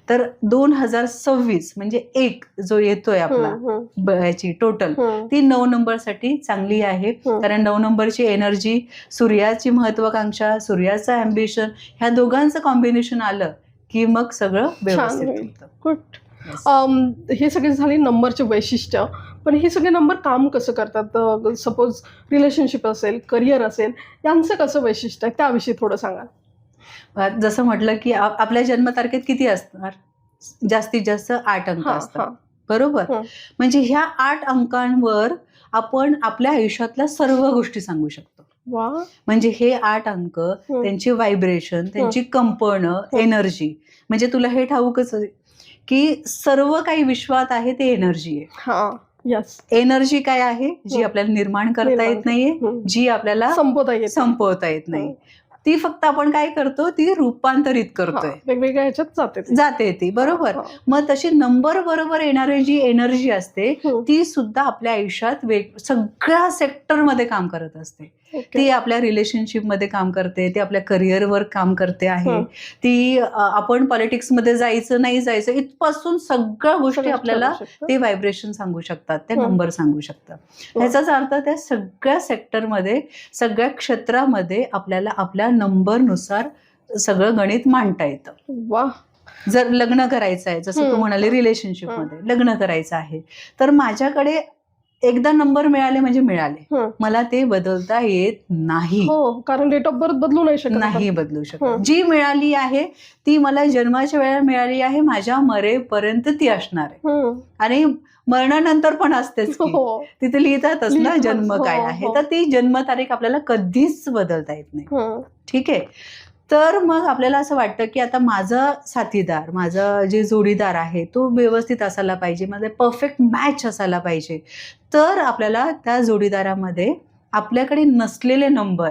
तर 2026 म्हणजे 1 जो येतोय आपला याची टोटल, ती 9 नंबरसाठी चांगली आहे. कारण 9 नंबरची एनर्जी, सूर्याची महत्वाकांक्षा, सूर्याचं अँबिशन, ह्या दोघांचं कॉम्बिनेशन आलं की मग सगळं व्यवस्थित होतं. हे सगळे झाले नंबरचे वैशिष्ट्य. पण हे सगळे नंबर काम कसं करतात? सपोज रिलेशनशिप असेल, करिअर असेल, यांचं कसं वैशिष्ट्य आहे त्याविषयी थोडं सांगा. जसं म्हटलं की आपल्या जन्मतारखेत किती असणार? जास्तीत जास्त 8 अंक हा, असतात. हा. बरोबर. हं. म्हणजे ह्या 8 अंकांवर आपण आपल्या आयुष्यातल्या सर्व गोष्टी सांगू शकतो. वा. म्हणजे हे 8 अंक, त्यांची व्हायब्रेशन, त्यांची कंपनं, एनर्जी. म्हणजे तुला हे ठाऊकच आहे की सर्व काही विश्वात आहे ते एनर्जी आहे. हा. यस. एनर्जी काय आहे? जी आपल्याला निर्माण करता येत नाहीये, जी आपल्याला संपवता येत नाही. ती फक्त आपण काय करतो, ती रूपांतरित करतोय, वेगवेगळ्या ह्याच्यात जाते ती. बरोबर. मग तशी नंबर बरोबर येणारी जी एनर्जी असते ती सुद्धा आपल्या आयुष्यात सगळ्या सेक्टरमध्ये काम करत असते. ती आपल्या रिलेशनशिपमध्ये काम करते, ती आपल्या करिअरवर काम करते आहे, ती आपण पॉलिटिक्समध्ये जायचं नाही जायचं इथपासून सगळ्या गोष्टी आपल्याला ते व्हायब्रेशन सांगू शकतात, ते नंबर सांगू शकतात. ह्याचाच अर्थ त्या सगळ्या सेक्टरमध्ये, सगळ्या क्षेत्रामध्ये आपल्याला आपल्या नंबरनुसार सगळं गणित मांडता येतं. वा. जर लग्न करायचं आहे, जसं तू म्हणाले रिलेशनशिपमध्ये लग्न करायचं आहे, तर माझ्याकडे एकदा नंबर मिळाले म्हणजे मिळाले, मला ते बदलता येत नाही. कारण डेट ऑफ बर्थ बदलू नाही बदलू शकत. जी मिळाली आहे ती मला जन्माच्या वेळेला मिळाली आहे, माझ्या मरेपर्यंत ती असणार आहे आणि मरणानंतर पण असतेच. तिथे लिहितातच ना जन्म काय आहे, तर ती जन्मतारीख आपल्याला कधीच बदलता येत नाही. ठीक आहे. तर मग आपल्याला असं वाटतं की आता माझा साथीदार, माझा जे जोडीदार आहे तो व्यवस्थित असायला पाहिजे, माझा परफेक्ट मॅच असायला पाहिजे. तर आपल्याला त्या जोडीदारामध्ये आपल्याकडे नसलेले नंबर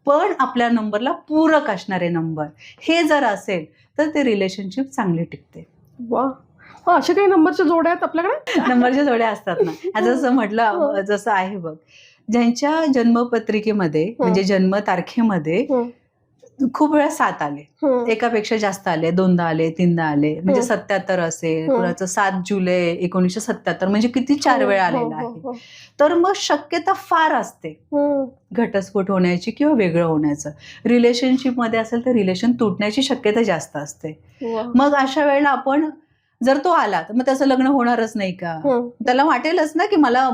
पण आपल्या नंबरला पूरक असणारे नंबर हे जर असेल तर ते रिलेशनशिप चांगली टिकते. वा. असे काही नंबरच्या जोड्या आहेत आपल्याकडे? नंबरच्या जोड्या असतात ना. आता जसं म्हटलं, जसं आहे बघ, ज्यांच्या जन्मपत्रिकेमध्ये म्हणजे जन्मतारखेमध्ये खूप वेळा 7 आले, एकापेक्षा जास्त आले, 2दा आले, 3दा आले, म्हणजे 77 असेल, कुणाचं 7 जुलै 1977 म्हणजे किती 4 वेळा आलेला आहे. तर मग शक्यता फार असते घटस्फोट होण्याची किंवा वेगळं होण्याचं. रिलेशनशिपमध्ये असेल तर रिलेशन तुटण्याची शक्यता जास्त असते. मग अशा वेळेला आपण जर तो आला तर मग त्याचं लग्न होणारच नाही का? त्याला वाटेलच ना की मला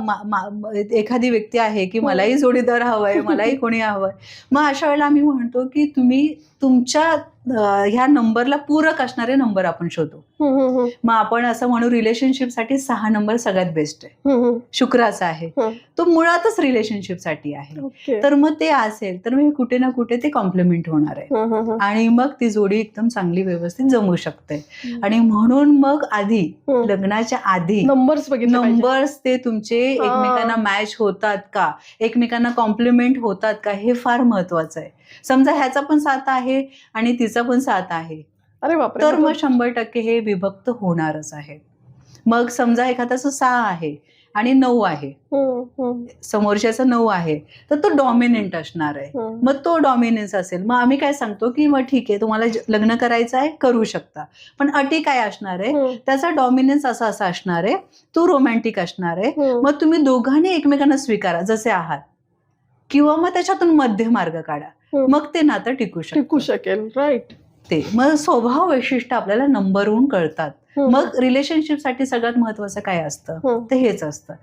एखादी व्यक्ती आहे की मलाही जोडीदार हवाय, मलाही कोणी हवंय. मग अशा वेळेला आम्ही म्हणतो की तुम्ही तुमच्या ह्या नंबरला पूरक असणारे नंबर आपण शोधू. मग आपण असं म्हणू रिलेशनशिपसाठी 6 नंबर सगळ्यात बेस्ट आहे, शुक्राचा आहे, तो मुळातच रिलेशनशिपसाठी आहे. तर मग ते असेल तर मग कुठे ना कुठे ते कॉम्प्लिमेंट होणार आहे आणि मग ती जोडी एकदम चांगली व्यवस्थित जमू शकते. आणि म्हणून मग आधी, लग्नाच्या आधी नंबर्स ते तुमचे एकमेकांना मॅच होतात का, एकमेकांना कॉम्प्लिमेंट होतात का, हे फार महत्वाचं आहे. समजा ह्याचा पण 7 आहे आणि तिचा पण 7 आहे, तर मग 100% हे विभक्त होणारच आहे. मग समजा एखाद्याचं 6 आहे आणि 9 आहे, समोरच्याचं 9 आहे, तर तो डॉमिनेंट असणार आहे. मग तो डॉमिनन्स असेल, मग आम्ही काय सांगतो की मग ठीक आहे, तुम्हाला लग्न करायचं आहे करू शकता, पण अटी काय असणार आहे, त्याचा डॉमिनन्स असा असणार आहे, तो रोमॅन्टिक असणार आहे. मग तुम्ही दोघांनी एकमेकांना स्वीकारा जसे आहात, किंवा मग त्याच्यातून मध्य मार्ग काढा, मग ते नातं टिकू शकेल. राईट. ते मग स्वभाव वैशिष्ट्य आपल्याला नंबरवरून कळतात. मग रिलेशनशिपसाठी सगळ्यात महत्वाचं काय असतं, ते हेच असतं.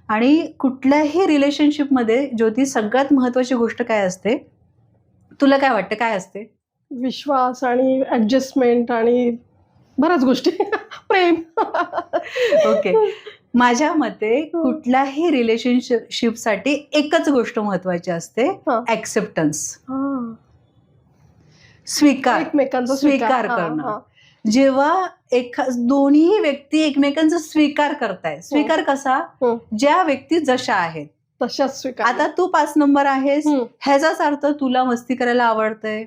आणि कुठल्याही रिलेशनशिपमध्ये ज्योती सगळ्यात महत्वाची गोष्ट काय असते, तुला काय वाटतं काय असते? विश्वास आणि ऍडजस्टमेंट आणि बऱ्याच गोष्टी. प्रेम. ओके. माझ्या मते कुठल्याही रिलेशनशिपसाठी एकच गोष्ट महत्वाची असते, ऍक्सेप्टन्स, स्वीकार करणं. जेव्हा दोन्ही व्यक्ती एकमेकांचा स्वीकार करताय, स्वीकार कसा, ज्या व्यक्ती जशा आहेत तशाच स्वीकार. आता तू 5 नंबर आहेस, ह्याचाच अर्थ तुला मस्ती करायला आवडतंय,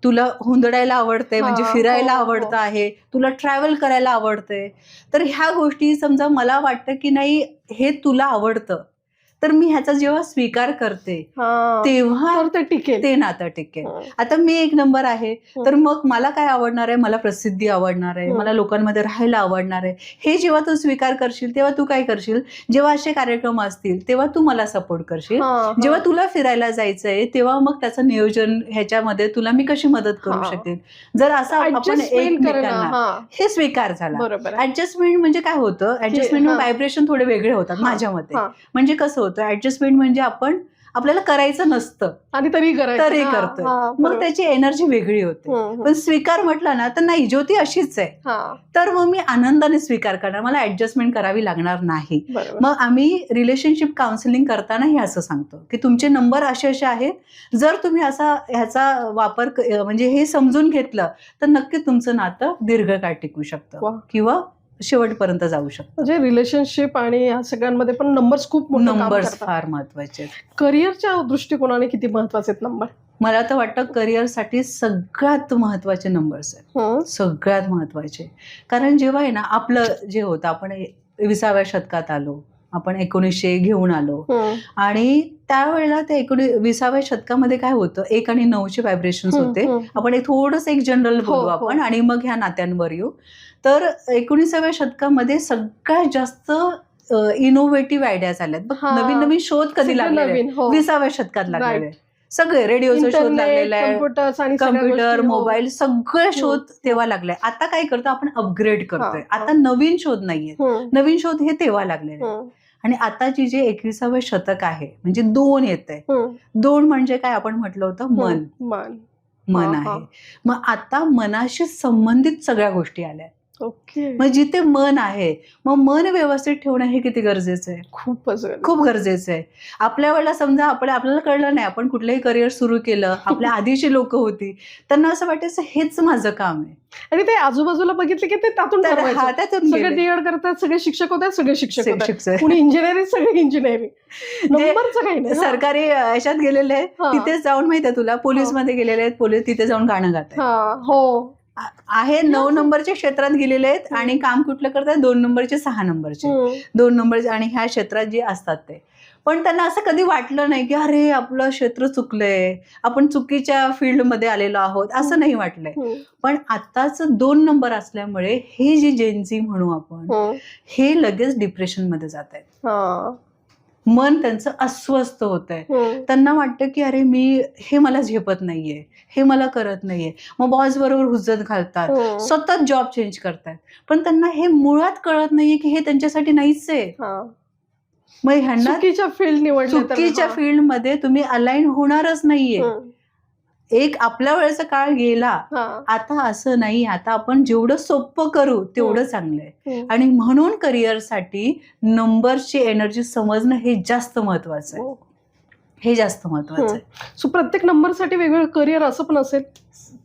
तुला हुंदडायला आवडतंय, म्हणजे फिरायला आवडतं आहे, तुला ट्रॅव्हल करायला आवडतंय. तर ह्या गोष्टी समजा मला वाटतं की नाही हे तुला आवडतं, तर मी ह्याचा जेव्हा स्वीकार करते तेव्हा ते नातं टिकेल. आता मी 1 नंबर आहे, तर मग मला काय आवडणार आहे, मला प्रसिद्धी आवडणार आहे, मला लोकांमध्ये राहायला आवडणार आहे. हे जेव्हा तू स्वीकार करशील तेव्हा तू काय करशील, जेव्हा असे कार्यक्रम असतील तेव्हा तू मला सपोर्ट करशील, जेव्हा तुला फिरायला जायचंय तेव्हा मग त्याचं नियोजन ह्याच्यामध्ये तुला मी कशी मदत करू शकेल. जर असं आपण एकमेकांना, हे स्वीकार झाला. ऍडजस्टमेंट म्हणजे काय होतं, ऍडजस्टमेंट व्हायब्रेशन थोडे वेगळे होतात माझ्या मते. म्हणजे कसं होतं, ऍडजस्टमेंट म्हणजे आपण आपल्याला करायचं नसतं आणि तरी करतोय, मग त्याची एनर्जी वेगळी होते. पण स्वीकार म्हटलं ना तर नाही, ज्योती अशीच आहे, तर मग मी आनंदाने स्वीकार करणार, मला ऍडजस्टमेंट करावी लागणार नाही. मग आम्ही रिलेशनशिप काउन्सिलिंग करतानाही असं सांगतो की तुमचे नंबर असे असे आहेत, जर तुम्ही असा ह्याचा वापर म्हणजे हे समजून घेतलं तर नक्की तुमचं नातं दीर्घकाळ टिकू शकतं किंवा शेवटपर्यंत जाऊ शकतो. म्हणजे रिलेशनशिप आणि या सगळ्यांमध्ये पण नंबर्स खूप नंबर्स फार महत्वाचे आहेत. करिअरच्या दृष्टिकोनाने किती महत्वाचे आहेत नंबर? मला तर वाटतं करिअरसाठी सगळ्यात महत्वाचे नंबर्स आहेत, सगळ्यात महत्वाचे. कारण जेव्हा आहे ना आपलं जे होतं, आपण 20व्या शतकात आलो, आपण 1900 घेऊन आलो, आणि त्यावेळेला ते 20व्या शतकामध्ये काय होतं, 1 आणि 9चे व्हायब्रेशन्स होते. आपण थोडंसं एक जनरल बोलू आपण आणि मग ह्या नात्यांवर येऊ. तर 19व्या शतकामध्ये सगळ्यात जास्त इनोव्हेटिव्ह आयडियाज आल्यात. नवीन नवीन शोध कधी लागले? 20व्या शतकात लागलेले. सगळे रेडिओचा शोध लागलेला आहे, कम्प्युटर, मोबाईल, सगळे शोध तेव्हा लागले. आता काय करतो आपण, अपग्रेड करतोय. आता नवीन शोध नाहीये, नवीन शोध हे तेव्हा लागलेले. आणि आताची जे 21व्या शतक आहे म्हणजे 2 येते. 2 म्हणजे काय आपण म्हटलं होतं, मन आहे. मग आता मनाशी संबंधित सगळ्या गोष्टी आल्या. मग जिथे मन आहे, मग मन व्यवस्थित ठेवणं हे किती गरजेचं आहे? खूप गरजेचं आहे. आपल्या वेळेला समजा आपल्याला कळलं नाही, आपण कुठलंही करिअर सुरू केलं, आपल्या आधीची लोक होती, त्यांना असं वाटायचं हेच माझं काम आहे, आणि ते आजूबाजूला बघितले की ते त्यातून सगळे डीएड करतात, सगळे शिक्षक होतात, सगळे शिक्षक, कुणी इंजिनिअरिंग, सगळे इंजिनिअरिंग. नंबरचं काही नाही. सरकारी याच्यात गेलेले आहेत, तिथेच जाऊन माहिती आहे तुला, पोलीस मध्ये गेलेले आहेत, पोलीस तिथे जाऊन गाणं गात आहे. 9 नंबरच्या क्षेत्रात गेलेले आहेत आणि काम कुठलं करतात, 2 नंबरचे, 6 नंबरचे, 2 नंबरचे, आणि ह्या क्षेत्रात जे असतात ते. पण त्यांना असं कधी वाटलं नाही की अरे आपलं क्षेत्र चुकलंय, आपण चुकीच्या फील्डमध्ये आलेलो आहोत, असं नाही वाटलंय. पण आताच 2 नंबर असल्यामुळे हे जे जेनझी म्हणू आपण, हे लगेच डिप्रेशन मध्ये जात आहेत. मन त्यांचं अस्वस्थ होत आहे. त्यांना वाटतं की अरे हे मला झेपत नाहीये, हे मला करत नाहीये. मग बॉस बरोबर हुज्जत घालतात, सतत जॉब चेंज करतात, पण त्यांना हे मुळात कळत नाहीये की हे त्यांच्यासाठी नाहीच आहे. मग ह्यांना चुकीच्या फील्डमध्ये तुम्ही अलाइन होणारच नाहीये. एक आपल्या वेळेचा काळ गेला, आता असं नाही. आता आपण जेवढं सोपं करू तेवढं चांगलं आहे. आणि म्हणून करिअरसाठी नंबरची एनर्जी समजणं हे जास्त महत्वाचं आहे. हे जास्त महत्वाचं आहे. सो प्रत्येक नंबरसाठी वेगवेगळं करिअर असं पण असेल?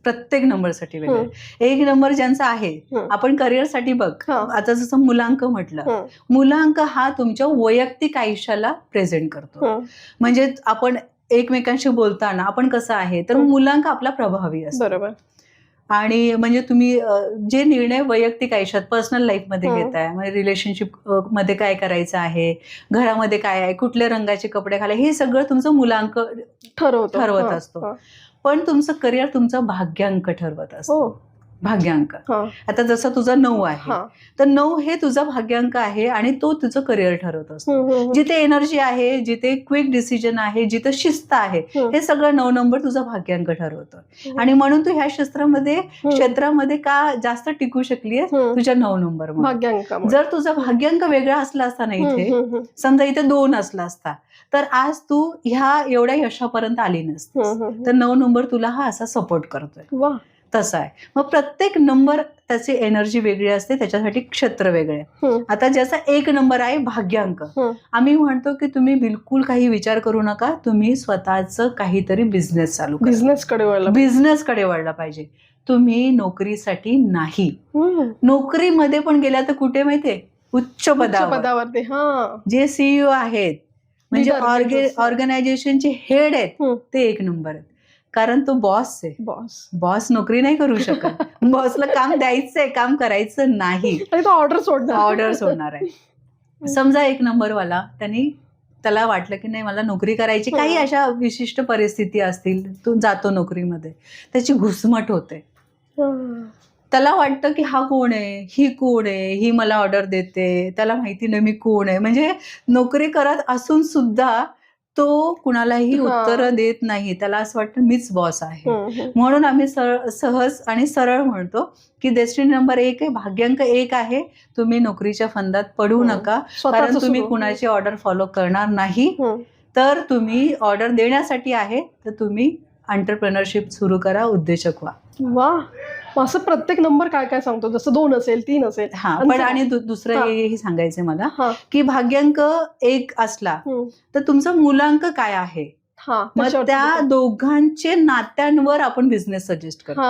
प्रत्येक नंबरसाठी वेगळं. 1 नंबर ज्यांचा आहे, आपण करिअरसाठी बघ, आता जसं मुलांक म्हटलं, मुलांक हा तुमच्या वैयक्तिक आयुष्याला प्रेझेंट करतो. म्हणजे आपण एकमेकांशी बोलताना आपण कसं आहे, तर मुलांक आपला प्रभावी असतो. बरोबर. आणि म्हणजे तुम्ही जे निर्णय वैयक्तिक आयुष्यात, पर्सनल लाईफमध्ये घेताय, म्हणजे रिलेशनशिप मध्ये काय करायचं आहे, घरामध्ये काय आहे, कुठल्या रंगाचे कपडे घाला, हे सगळं तुमचं मुलांक ठरवत असतो. पण तुमचं करिअर तुमचं भाग्यांक ठरवत असतो. भाग्यांक. आता जसं तुझा 9 आहे, तर 9 हे तुझा भाग्यांक आहे आणि तो तुझं करिअर ठरवत असतो. जिथे एनर्जी आहे, जिथे क्विक डिसिजन आहे, जिथे शिस्त आहे, हे सगळं 9 नंबर तुझा भाग्यांक ठरवतो. आणि म्हणून तू ह्या क्षेत्रामध्ये का जास्त टिकू शकलीये, तुझ्या 9 नंबर भाग्यांक. जर तुझा भाग्यांक वेगळा असला असता ना, इथे समजा इथे 2 असला असता, तर आज तू ह्या एवढ्या यशापर्यंत आली नसतीस. तर 9 नंबर तुला हा असा सपोर्ट करतोय. तसं आहे. मग प्रत्येक नंबर त्याची एनर्जी वेगळी असते, त्याच्यासाठी क्षेत्र वेगळे. आता ज्याचा 1 नंबर आहे भाग्यांक, आम्ही म्हणतो की तुम्ही बिलकुल काही विचार करू नका, तुम्ही स्वतःचं काहीतरी बिझनेस चालू करा. बिझनेसकडे वळला पाहिजे. तुम्ही नोकरीसाठी नाही. नोकरीमध्ये पण गेल्या तर कुठे माहितीये, उच्च पदावरती जे CEO आहेत, म्हणजे ऑर्गनायझेशनचे हेड आहेत, ते 1 नंबर आहेत. कारण तो बॉस आहे. बॉस नोकरी नाही करू शकत. बॉसला काम द्यायचंय, काम करायचं नाही, ऑर्डर सोडणार आहे. समजा 1 नंबरवाला त्याला वाटलं की नाही मला नोकरी करायची, काही अशा विशिष्ट परिस्थिती असतील, तो जातो नोकरीमध्ये, त्याची घुसमट होते. त्याला वाटतं की हा कोण आहे, ही कोण आहे, ही मला ऑर्डर देते, त्याला माहिती नाही मी कोण आहे. म्हणजे नोकरी करत असून सुद्धा तो कुणालाही उत्तर देत नाही. त्याला असं वाटतं मीच बॉस आहे. म्हणून आम्ही सहज आणि सरळ म्हणतो की डेस्टिनी नंबर 1 आहे, भाग्यांक 1 आहे. तुम्ही नोकरीच्या फंदात पडू नका, कारण तुम्ही कुणाची ऑर्डर फॉलो करणार नाही. तर तुम्ही ऑर्डर देण्यासाठी आहे, तर तुम्ही एंटरप्रेन्योरशिप सुरू करा, उद्योजक व्हा. वा, असं प्रत्येक नंबर काय काय सांगतो, जसं 2 असेल 3 असेल. हा, पण आणि दुसरं हेही सांगायचंय मला हा. की भाग्यांक 1 असला तर तुमचा मूलांक काय आहे, मग त्या दोघांचे नात्यांवर आपण बिझनेस सजेस्ट करतो.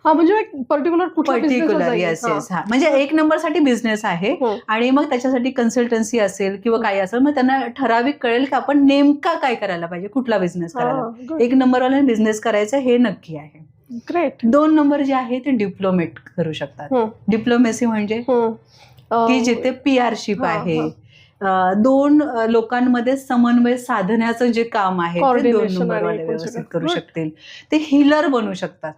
म्हणजे पर्टिक्युलर येस येस. हा, म्हणजे 1 नंबरसाठी बिझनेस आहे आणि मग त्याच्यासाठी कन्सल्टन्सी असेल किंवा काही असेल, मग त्यांना ठराविक कळेल की आपण नेमका काय करायला पाहिजे, कुठला बिझनेस करायला. 1 नंबरवाला बिझनेस करायचा हे नक्की आहे. ग्रेट. 2 नंबर जे आहे ते डिप्लोमेट करू शकतात. डिप्लोमेसी म्हणजे की जिथे पीआरशिप आहे, 2 लोकांमध्ये समन्वय साधण्याचं जे काम आहे ते 2 नंबरवाले व्यवस्थित करू शकतील. ते हिलर बनू शकतात,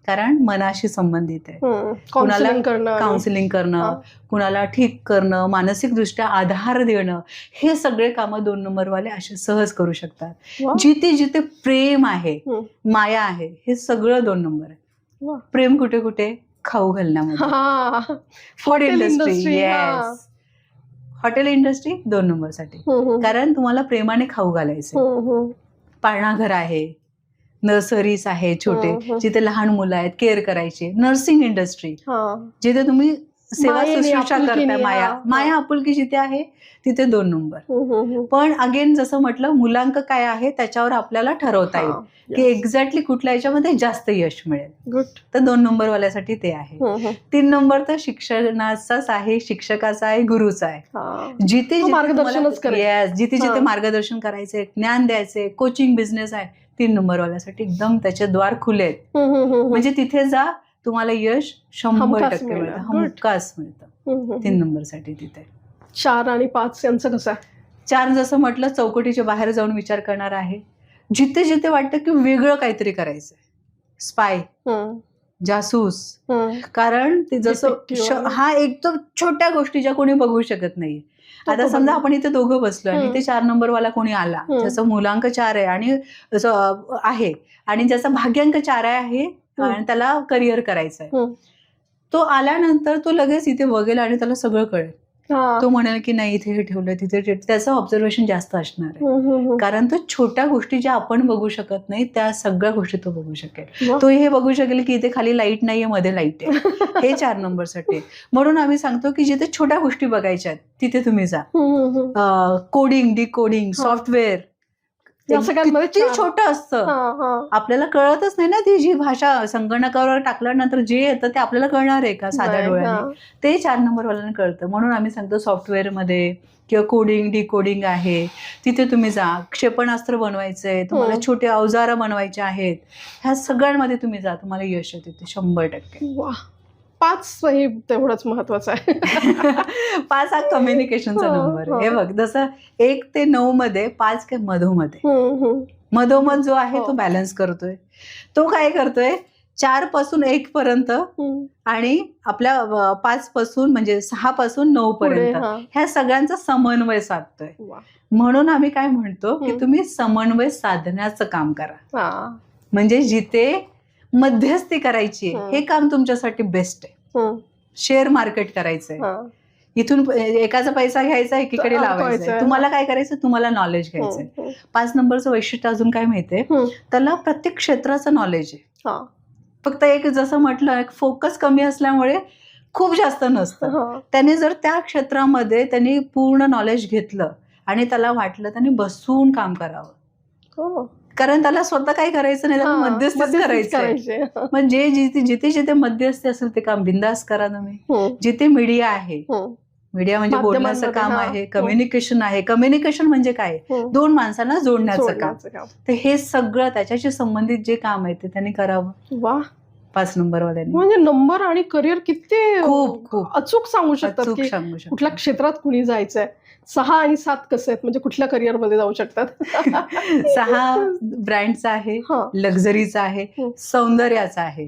कारण मनाशी संबंधित आहे. कुणाला काउन्सिलिंग करणं, कुणाला ठीक करणं, मानसिकदृष्ट्या आधार देणं, हे सगळे कामं 2 नंबरवाले असे सहज करू शकतात. जिथे जिथे प्रेम आहे, माया आहे, हे सगळं 2 नंबर आहे. प्रेम कुठे कुठे? खाऊ घालण्यामध्ये. Food industry. Yes, hotel industry 2 नंबरसाठी, कारण तुम्हाला प्रेमाने खाऊ घालायचं. पाळणाघर आहे, नर्सरीज आहे छोटे, जिथे लहान मुलं आहेत, केअर करायचे. नर्सिंग इंडस्ट्री, जिथे तुम्ही सेवा शुश्रूषा करताय, माया आपुलकी जिथे आहे तिथे 2 नंबर. पण अगेन जसं म्हटलं, मूलांक काय आहे त्याच्यावर आपल्याला ठरवता येईल की एक्झॅक्टली कुठल्या याच्यामध्ये जास्त यश मिळेल. तर 2 नंबरवाल्यासाठी ते आहे. 3 नंबर तर शिक्षणाचाच आहे, शिक्षकाचा आहे, गुरुचा आहे. जिथे जिथे मार्गदर्शन करायचंय, ज्ञान द्यायचंय, कोचिंग बिझनेस आहे, 3 नंबरवाल्यासाठी एकदम त्याचे द्वार खुले आहेत. म्हणजे तिथे जा, तुम्हाला यश 100% मिळतं, हमखास मिळतं 3 नंबरसाठी तिथे. 4 आणि 5 यांचं कसं आहे? 4 जसं म्हटलं, चौकटीच्या बाहेर जाऊन विचार करणार आहे. जिथे जिथे वाटतं की वेगळं काहीतरी करायचंय, स्पाय, जासूस. कारण ते जसं हा एकदम छोट्या गोष्टी ज्या कोणी बघू शकत नाही. आता समजा आपण इथे दोघं बसलो आणि इथे 4 नंबरवाला कोणी आला, ज्याचं मूलांक 4 आहे आणि आणि ज्याचा भाग्यांक 4 आहे आणि त्याला करिअर करायचं आहे, तो आल्यानंतर तो लगेच इथे बघेल आणि त्याला सगळं कळेल. तो म्हणेल की नाही, इथे हे ठेवलं, तिथे त्याचं ऑब्झर्वेशन जास्त असणार आहे. कारण तो छोट्या गोष्टी ज्या आपण बघू शकत नाही त्या सगळ्या गोष्टी तो बघू शकेल. तो हे बघू शकेल की इथे खाली लाईट नाहीये, मध्ये लाईट आहे. हे 4 नंबरसाठी. म्हणून आम्ही सांगतो की जिथे छोट्या गोष्टी बघायच्या आहेत तिथे तुम्ही जा. कोडिंग, डिकोडिंग, सॉफ्टवेअर किती छोटं असतं, आपल्याला कळतच नाही ना. ती जी भाषा संगणकावर टाकल्यानंतर जे येतं ते आपल्याला कळणार आहे का साध्या डोळ्याने? ते 4 नंबरवाल्यांना कळतं. म्हणून आम्ही सांगतो सॉफ्टवेअरमध्ये किंवा कोडिंग, डिकोडिंग आहे, तिथे तुम्ही जा. क्षेपणास्त्र बनवायचंय तुम्हाला, छोटे अवजारं बनवायचे आहेत, ह्या सगळ्यांमध्ये तुम्ही जा, तुम्हाला यश येते ते 100%. 5 हे तेवढंच महत्वाचं आहे. 5 हा कम्युनिकेशनचा नंबर आहे. हे बघ, जसं 1 ते 9 मध्ये 5 काय मधोमध जो आहे तो बॅलन्स करतोय. तो काय करतोय, 4 पासून 1 पर्यंत आणि आपल्या 5 पासून म्हणजे 6 पासून 9 पर्यंत ह्या सगळ्यांचा समन्वय साधतोय. म्हणून आम्ही काय म्हणतो की तुम्ही समन्वय साधण्याचं काम करा. म्हणजे जिथे मध्यस्थी करायची हे काम तुमच्यासाठी बेस्ट आहे. शेअर मार्केट करायचंय, इथून एकाचा पैसा घ्यायचा, एकीकडे लावायचा. तुम्हाला काय करायचं, तुम्हाला नॉलेज घ्यायचंय. 5 नंबरचं वैशिष्ट्य अजून काय माहितीये, त्याला प्रत्येक क्षेत्राचं नॉलेज आहे. फक्त एक जसं म्हटलं, फोकस कमी असल्यामुळे खूप जास्त नसतं. त्याने जर त्या क्षेत्रामध्ये त्यांनी पूर्ण नॉलेज घेतलं आणि त्याला वाटलं त्यांनी बसून काम करावं, कारण त्याला स्वतः काय करायचं नाही, त्याला मध्यस्थीच करायचंय. मग जिथे जिथे मध्यस्थी असेल ते काम बिंदास करा तुम्ही. जिथे मीडिया आहे, मीडिया म्हणजे बोलण्याचं काम आहे, कम्युनिकेशन आहे. कम्युनिकेशन म्हणजे काय, 2 माणसांना जोडण्याचं काम. तर हे सगळं त्याच्याशी संबंधित जे काम आहे ते त्यांनी करावं. 5 नंबरवाल्यांनी. म्हणजे नंबर आणि करिअर किती खूप अचूक सांगू शकतात की कुठल्या क्षेत्रात कुणी जायचंय. 6 आणि 7 कसे आहेत, म्हणजे कुठल्या करिअर मध्ये जाऊ शकतात. 6 ब्रँडचा आहे, लक्झरीचा आहे, सौंदर्याचा आहे.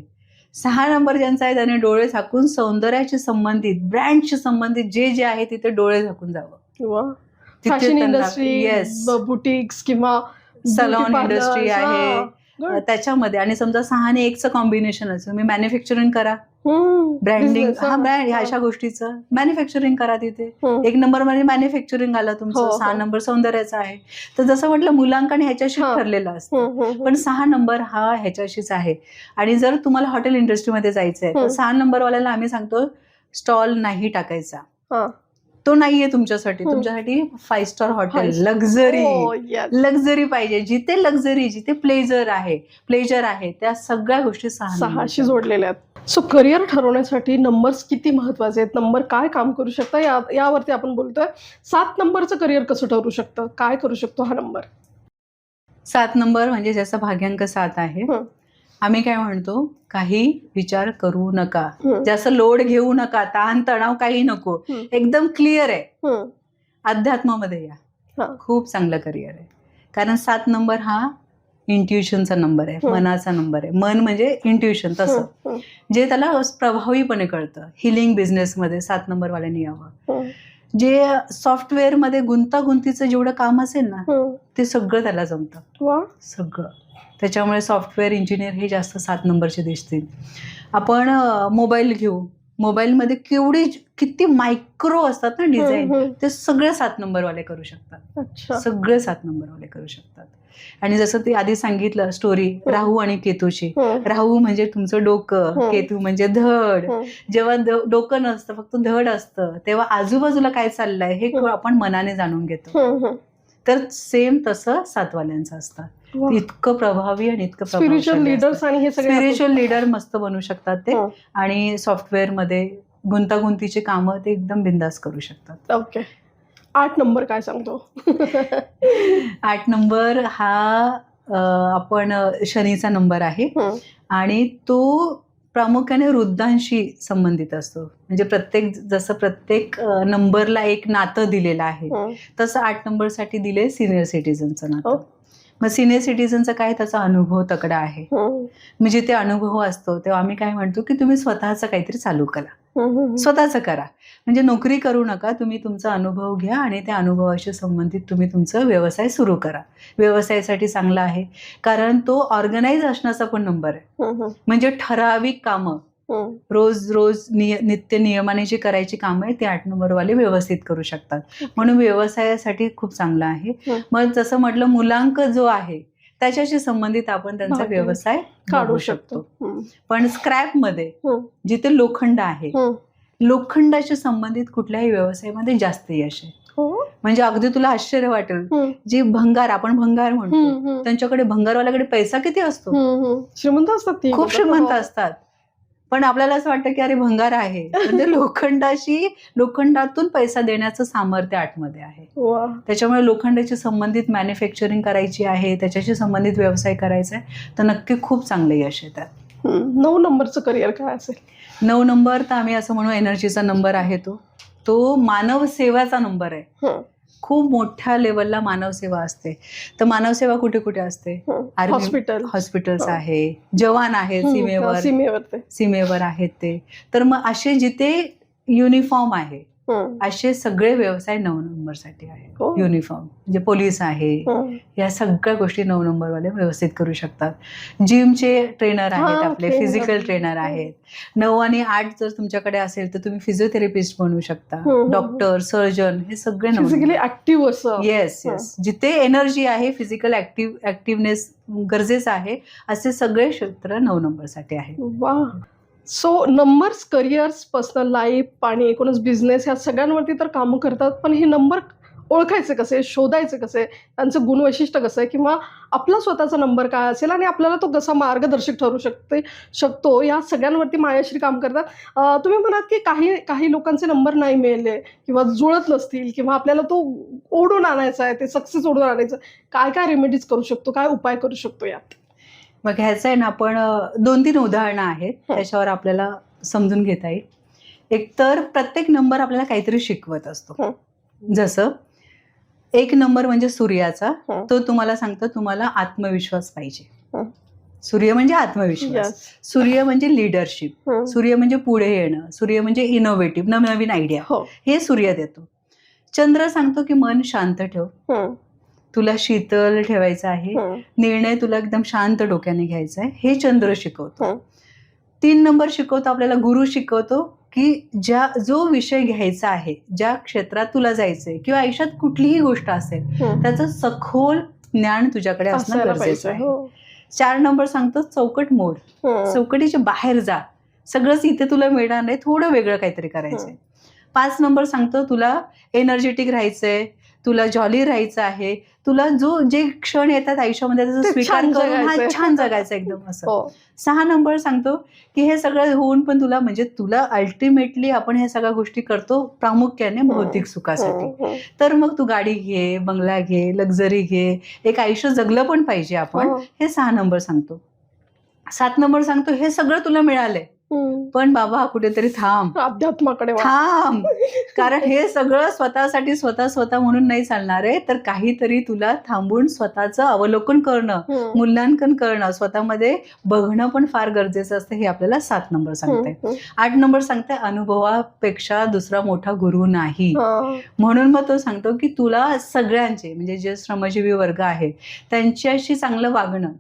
6 नंबर ज्यांचा आहे त्याने डोळे झाकून सौंदर्याशी संबंधित, ब्रँडशी संबंधित जे जे आहे तिथे डोळे झाकून जावं. फॅशन इंडस्ट्री, बुटिक्स किंवा सलॉन इंडस्ट्री आहे, त्याच्यामध्ये. आणि समजा 6 आणि 1चं कॉम्बिनेशन असेल, तुम्ही मॅन्युफॅक्चरिंग करा, ब्रँडिंग, अशा गोष्टीचं मॅन्युफॅक्चरिंग करा तिथे. 1 नंबर मध्ये मॅन्युफॅक्चरिंग आलं तुमचं, 6 नंबर सौंदर्याचा आहे. तर जसं म्हटलं मुलांकन ह्याच्याशी ठरलेलं असतं, पण 6 नंबर हा ह्याच्याशीच आहे. आणि जर तुम्हाला हॉटेल इंडस्ट्रीमध्ये जायचं आहे तर 6 नंबरवाल्याला आम्ही सांगतो स्टॉल नाही टाकायचा, तो नाहीये तुमच्यासाठी. तुमच्यासाठी 5 स्टार हॉटेल, लक्झरी पाहिजे. जिथे लक्झरी, जिथे प्लेजर आहे त्या सगळ्या गोष्टी 6शी जोडलेल्या आहेत. सो करिअर ठरवण्यासाठी नंबर्स किती महत्वाचे आहेत, नंबर काय काम करू शकतं यावरती आपण बोलतोय. 7 नंबरचं करिअर कसं ठरू शकतं, काय करू शकतो हा नंबर? 7 नंबर म्हणजे ज्याचा भाग्यांक 7 आहे, आम्ही काय म्हणतो, काही विचार करू नका, जास्त लोड घेऊ नका, ताण तणाव काही नको, एकदम क्लिअर आहे. अध्यात्मामध्ये या, खूप चांगलं करिअर आहे. कारण 7 नंबर हा इंट्युशनचा नंबर आहे, मनाचा नंबर आहे. मन म्हणजे इंट्युशन, तसं जे त्याला प्रभावीपणे कळतं. हिलिंग बिझनेसमध्ये 7 नंबरवाल्यांनी यावं. जे सॉफ्टवेअरमध्ये गुंतागुंतीचं जेवढं काम असेल ना, ते सगळं त्याला जमतं, सगळं. त्याच्यामुळे सॉफ्टवेअर इंजिनियर हे जास्त 7 नंबरचे दिसतील. आपण मोबाईल घेऊ, मोबाईलमध्ये किती मायक्रो असतात ना डिझाईन, ते सगळे 7 नंबरवाले करू शकतात, सगळे 7 नंबरवाले करू शकतात. आणि जसं ते आधी सांगितलं स्टोरी राहू आणि केतूची, राहू म्हणजे तुमचं डोकं, केतू म्हणजे धड. जेव्हा डोकं नसतं, फक्त धड असतं, तेव्हा आजूबाजूला काय चाललंय हे आपण मनाने जाणून घेतो. तर सेम तसं 7 वाल्यांचं असतं. इतकं प्रभावी आणि इतकं स्पिरिच्युअल लीडर मस्त बनू शकतात ते. आणि सॉफ्टवेअर मध्ये गुंतागुंतीची कामं ते एकदम बिंदास करू शकतात. ओके. 8 नंबर काय सांगतो? 8 नंबर हा आपण शनीचा नंबर आहे आणि तो प्रामुख्याने वृद्धांशी संबंधित असतो. म्हणजे जसं प्रत्येक नंबरला एक नातं दिलेलं आहे, तसं 8 नंबरसाठी दिले सिनियर सिटीजनचं नातं. मग सिनियर सिटीजनचा काय, त्याचा अनुभव तकडा आहे. म्हणजे ते अनुभव असतो तेव्हा आम्ही काय म्हणतो की तुम्ही स्वतःचं काहीतरी चालू करा, स्वतःचं करा. म्हणजे नोकरी करू नका, तुम्ही तुमचा अनुभव घ्या आणि त्या अनुभवाशी संबंधित तुम्ही तुमचा व्यवसाय सुरू करा. व्यवसायासाठी चांगला आहे, कारण तो ऑर्गनाइज असण्याचा पण नंबर आहे. म्हणजे ठराविक कामं रोज नित्य नियमाने जी करायची कामं आहे ती 8 नंबरवाले व्यवस्थित करू शकतात. म्हणून व्यवसायासाठी खूप चांगला आहे. मग जसं म्हटलं, मुलांक जो आहे त्याच्याशी संबंधित आपण त्यांचा व्यवसाय काढू शकतो. पण स्क्रॅपमध्ये जिथे लोखंड आहे, लोखंडाशी संबंधित कुठल्याही व्यवसायामध्ये जास्त यश आहे. म्हणजे अगदी तुला आश्चर्य वाटेल, जी आपण भंगार म्हणतो, त्यांच्याकडे भंगारवाल्याकडे पैसा किती असतो, श्रीमंत असतात, खूप श्रीमंत असतात. पण आपल्याला असं वाटतं की अरे भंगार आहे, म्हणजे लोखंडातून पैसा देण्याचं सामर्थ्य 8 मध्ये आहे. त्याच्यामुळे लोखंडाची संबंधित मॅन्युफॅक्चरिंग करायची आहे, त्याच्याशी संबंधित व्यवसाय करायचा आहे, तर नक्की खूप चांगलं यश येतात. 9 नंबरचं करिअर काय असेल? 9 नंबर तर आम्ही असं म्हणू एनर्जीचा नंबर आहे. तो मानव सेवाचा नंबर आहे. खूप मोठ्या लेवलला मानव सेवा असते. तर मानव सेवा कुठे कुठे असते? हॉस्पिटल्स आहे, जवान आहेत सीमेवर आहेत ते. तर मग असे जिथे युनिफॉर्म आहे असे सगळे व्यवसाय 9 नंबरसाठी आहे. युनिफॉर्म म्हणजे पोलीस आहे, या सगळ्या गोष्टी 9 नंबरवाले व्यवस्थित करू शकतात. जिमचे ट्रेनर आहेत, आपले फिजिकल ट्रेनर आहेत. 9 आणि 8 जर तुमच्याकडे असेल तर तुम्ही फिजिओथेरपिस्ट बनवू शकता, डॉक्टर, सर्जन, हे सगळे फिजिकली ऍक्टिव्ह असं. येस. जिथे एनर्जी आहे, फिजिकल ऍक्टिव्हनेस गरजेचं आहे, असे सगळे क्षेत्र 9 नंबरसाठी आहे. So numbers careers, personal life आणि एकूणच बिझनेस या सगळ्यांवरती तर कामं करतात, पण हे नंबर ओळखायचे कसे, शोधायचे कसे, त्यांचं गुणवैशिष्ट्य कसं आहे, किंवा आपला स्वतःचा नंबर काय असेल आणि आपल्याला तो कसा मार्गदर्शक ठरू शकतो, या सगळ्यांवरती मायाश्री काम करतात. तुम्ही म्हणाल की काही लोकांचे नंबर नाही मिळाले किंवा जुळत नसतील, किंवा आपल्याला तो ओढून आणायचा आहे, ते सक्सेस ओढून आणायचं, काय रेमेडीज करू शकतो, काय उपाय करू शकतो यात? मग ह्याचं आहे ना, आपण 2-3 उदाहरणं आहेत, त्याच्यावर आपल्याला समजून घेता येईल. एक तर प्रत्येक नंबर आपल्याला काहीतरी शिकवत असतो. जसं 1 नंबर म्हणजे सूर्याचा, तो तुम्हाला सांगतो तुम्हाला आत्मविश्वास पाहिजे. सूर्य म्हणजे आत्मविश्वास, सूर्य म्हणजे लिडरशिप, सूर्य म्हणजे पुढे येणं, सूर्य म्हणजे इनोव्हेटिव्ह, नवीन आयडिया, हे सूर्य देतो. चंद्र सांगतो की मन शांत ठेव, तुला शीतल ठेवायचं आहे, निर्णय तुला एकदम शांत डोक्याने घ्यायचा आहे, हे चंद्र शिकवतो. 3 नंबर शिकवतो आपल्याला, गुरु शिकवतो की जो विषय घ्यायचा आहे, ज्या क्षेत्रात तुला जायचंय किंवा आयुष्यात कुठलीही गोष्ट असेल त्याचं सखोल ज्ञान तुझ्याकडे असणं गरजेचं आहे. 4 नंबर सांगतो चौकट मोड, चौकटीच्या बाहेर जा, सगळंच इथे तुला मिळणार नाही, थोडं वेगळं काहीतरी करायचंय. 5 नंबर सांगतो तुला एनर्जेटिक राहायचंय, तुला जॉली राहायचं आहे, तुला जे क्षण येतात आयुष्यामध्ये त्याचा स्वीकार करून छान जगायचं एकदम असं. 6 नंबर सांगतो की हे सगळं होऊन पण तुला अल्टिमेटली आपण ह्या सगळ्या गोष्टी करतो प्रामुख्याने भौतिक सुखासाठी. तर मग तू गाडी घे, बंगला घे, लक्झरी घे, एक आयुष्य जगलं पण पाहिजे आपण, हे 6 नंबर सांगतो. 7 नंबर सांगतो हे सगळं तुला मिळालंय पण बाबा कुठेतरी थांब, अध्यात्माकडे थांब, कारण हे सगळं स्वतःसाठी स्वतः म्हणून नाही चालणार आहे, तर काहीतरी तुला थांबून स्वतःचं अवलोकन करणं, मूल्यांकन करणं, स्वतःमध्ये बघणं पण फार गरजेचं असतं, हे आपल्याला 7 नंबर सांगते. 8 नंबर सांगते अनुभवापेक्षा दुसरा मोठा गुरु नाही. म्हणून मग तो सांगतो की तुला सगळ्यांचे म्हणजे जे श्रमजीवी वर्ग आहे त्यांच्याशी चांगलं वागणं,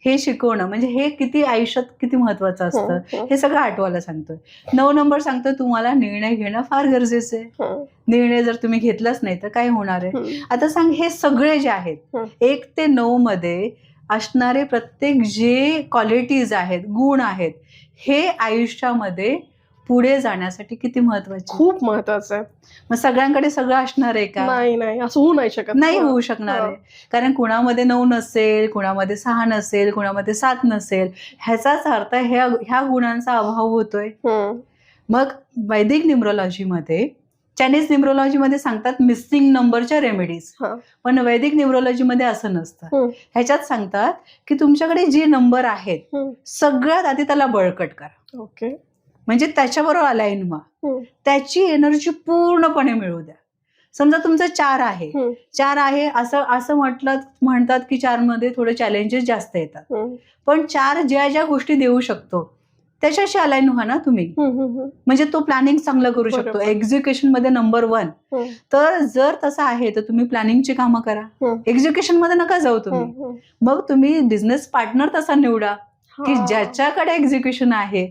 हे शिकवणं, म्हणजे हे किती आयुष्यात किती महत्वाचं असतं, हे सगळं आठवायला सांगतोय. 9 नंबर सांगतोय तुम्हाला निर्णय घेणं फार गरजेचं आहे. निर्णय जर तुम्ही घेतलाच नाही तर काय होणार आहे. आता सांग, हे सगळे जे आहेत 1 ते 9 मध्ये असणारे प्रत्येक जे क्वालिटीज आहेत, गुण आहेत, हे आयुष्यामध्ये पुढे जाण्यासाठी किती महत्वाचे, खूप महत्वाचं आहे. मग सगळ्यांकडे सगळं असणार आहे का? नाही, असं होऊ नाही शकत, नाही होऊ शकणार आहे. कारण कुणामध्ये 9 नसेल, कुणामध्ये 6 नसेल, कुणामध्ये 7 नसेल, ह्याचाच अर्थ ह्या गुणांचा अभाव होतोय. मग वैदिक न्यूमरोलॉजीमध्ये, चायनीज न्यूमरोलॉजीमध्ये सांगतात मिसिंग नंबरच्या रेमेडीज, पण वैदिक न्यूमरोलॉजीमध्ये असं नसतं. ह्याच्यात सांगतात की तुमच्याकडे जे नंबर आहेत सगळ्यात आधी त्याला बळकट करा. ओके, म्हणजे त्याच्याबरोबर अलाइन व्हा, त्याची एनर्जी पूर्णपणे मिळू द्या. समजा तुमचं 4 आहे असं म्हणतात की 4 मध्ये थोडे चॅलेंजेस जास्त येतात, पण 4 ज्या गोष्टी देऊ शकतो त्याच्याशी अलाइन व्हा ना तुम्ही, म्हणजे तो प्लॅनिंग चांगलं करू शकतो. एक्झिक्युशन मध्ये नंबर 1, तर जर तसं आहे तर तुम्ही प्लॅनिंगची कामं करा, एक्झिक्युशन मध्ये नका जाऊ तुम्ही. मग तुम्ही बिझनेस पार्टनर तसा निवडा की ज्याच्याकडे एक्झिक्युशन आहे,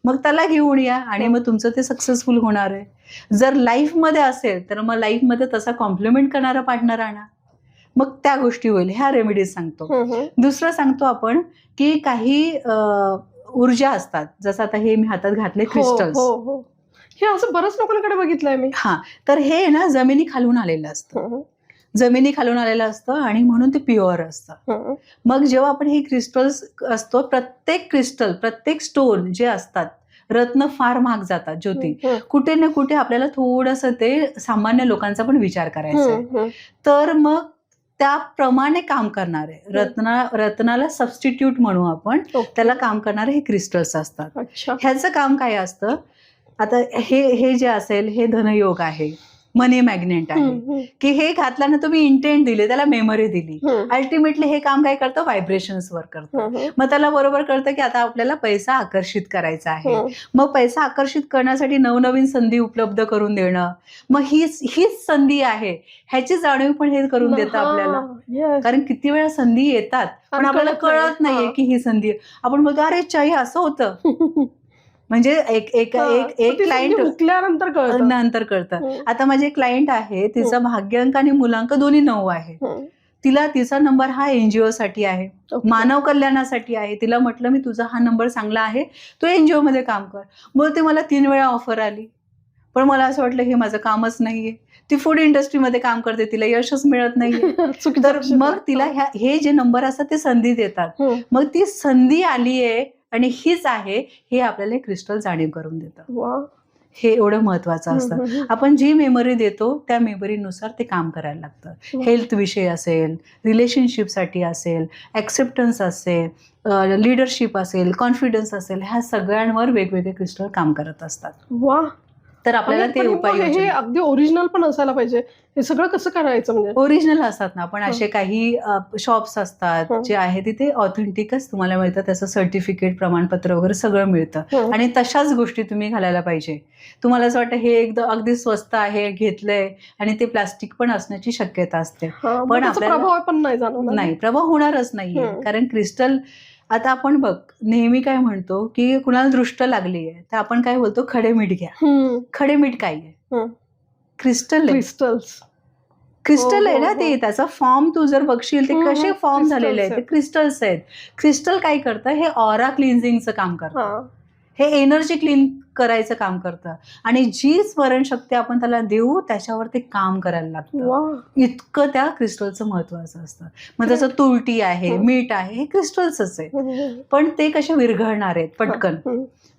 मग त्याला घेऊन या आणि मग तुमचं ते सक्सेसफुल होणार आहे. जर लाईफमध्ये असेल तर मग लाईफमध्ये तसा कॉम्प्लिमेंट करणारा पार्टनर आणा, मग त्या गोष्टी होईल. ह्या रेमेडीज सांगतो. दुसरं सांगतो आपण की काही ऊर्जा असतात, जसं आता हे मी हातात घातले क्रिस्टल्स, हे असं बऱ्याच लोकांकडे बघितलंय मी. तर हे ना जमिनी खालून आलेलं असतं, जमिनी खालून आलेलं असतं आणि म्हणून ते प्युअर असतं. मग जेव्हा आपण हे क्रिस्टल्स असतो, प्रत्येक क्रिस्टल, प्रत्येक स्टोन जे असतात, रत्न फार महाग जातात ज्योती, कुठे ना कुठे आपल्याला थोडंसं ते सामान्य लोकांचा पण विचार करायचा आहे. तर मग त्याप्रमाणे काम करणारे रत्नाला सबस्टिट्यूट म्हणू आपण, त्याला काम करणारे हे क्रिस्टल्स असतात. ह्याचं काम काय असतं, आता हे जे असेल हे धनयोग आहे, मनी मॅग्नेट आहे, की हे घातल्यानं तुम्ही इंटेंट दिले, त्याला मेमरी दिली, अल्टिमेटली हे काम काय करतं, व्हायब्रेशन्स वर करतं. मग त्याला बरोबर कळतं की आता आपल्याला पैसा आकर्षित करायचा आहे. मग पैसा आकर्षित करण्यासाठी नवनवीन संधी उपलब्ध करून देणं, मग हीच संधी आहे ह्याची जाणीव पण हे करून देतं आपल्याला. कारण किती वेळा संधी येतात पण आपल्याला कळत नाहीये की ही संधी, आपण बोलतो अरे चाही असं होतं. म्हणजे एक क्लायंट नंतर कळतं. आता माझी एक क्लायंट आहे, तिचा भाग्यांक आणि मुलांक दोन्ही 9 आहे. तिचा नंबर हा एनजीओ साठी आहे, मानव कल्याणासाठी आहे. तिला म्हटलं मी तुझा हा नंबर चांगला आहे, तू एनजीओ मध्ये काम कर. बोलते मला 3 वेळा ऑफर आली, पण मला असं वाटलं हे माझं कामच नाहीये. ती फूड इंडस्ट्रीमध्ये काम करते, तिला यशच मिळत नाहीये. तर मग तिला हे जे नंबर असतात ते संधी देतात. मग ती संधी आलीये आणि हीच आहे हे आपल्याला क्रिस्टल जाणीव करून देतं. हे एवढं महत्वाचं असतं. आपण जी मेमरी देतो त्या मेमरीनुसार ते काम करायला लागतं. हेल्थ विषय असेल, रिलेशनशिपसाठी असेल, ऍक्सेप्टन्स असेल, लीडरशिप असेल, कॉन्फिडन्स असेल, ह्या सगळ्यांवर वेगवेगळे क्रिस्टल काम करत असतात. वा, तर आपल्याला ते उपाय हे अगदी ओरिजिनल पण असायला पाहिजे. हे सगळं कसं करायचं म्हणजे? ओरिजिनल असतात ना, पण असे काही शॉप्स असतात जे आहे तिथे ऑथेंटिकच तुम्हाला मिळतं, त्याचं सर्टिफिकेट, प्रमाणपत्र वगैरे सगळं मिळतं आणि तशाच गोष्टी तुम्ही घालायला पाहिजे. तुम्हाला असं वाटतं हे एकदम अगदी स्वस्त आहे, घेतलंय आणि ते प्लास्टिक पण असण्याची शक्यता असते, पण आपल्याला प्रभाव पण नाही जाणवणार. नाही, प्रभाव होणारच नाहीये. कारण क्रिस्टल, आता आपण बघ नेहमी काय म्हणतो की कुणाला दृष्ट लागली आहे तर आपण काय बोलतो, खडे मीठ घ्या. खडे मीठ काय आहे? क्रिस्टल आहे ना ते. त्याचा फॉर्म तू जर बघशील ते कसे फॉर्म झालेले आहेत, ते क्रिस्टल्स आहेत. क्रिस्टल काय करतं, हे ऑरा क्लिन्झिंगचं काम करतं, हे एनर्जी क्लीन करायचं काम करतं आणि जी स्मरणशक्ती आपण त्याला देऊ त्याच्यावर ते काम करायला लागतं. इतकं त्या क्रिस्टलचं महत्वाचं असतं. मग त्याचं तुरटी आहे, मीठ आहे, हे क्रिस्टल्सच आहे, पण ते कसे विरघळणार आहेत पटकन.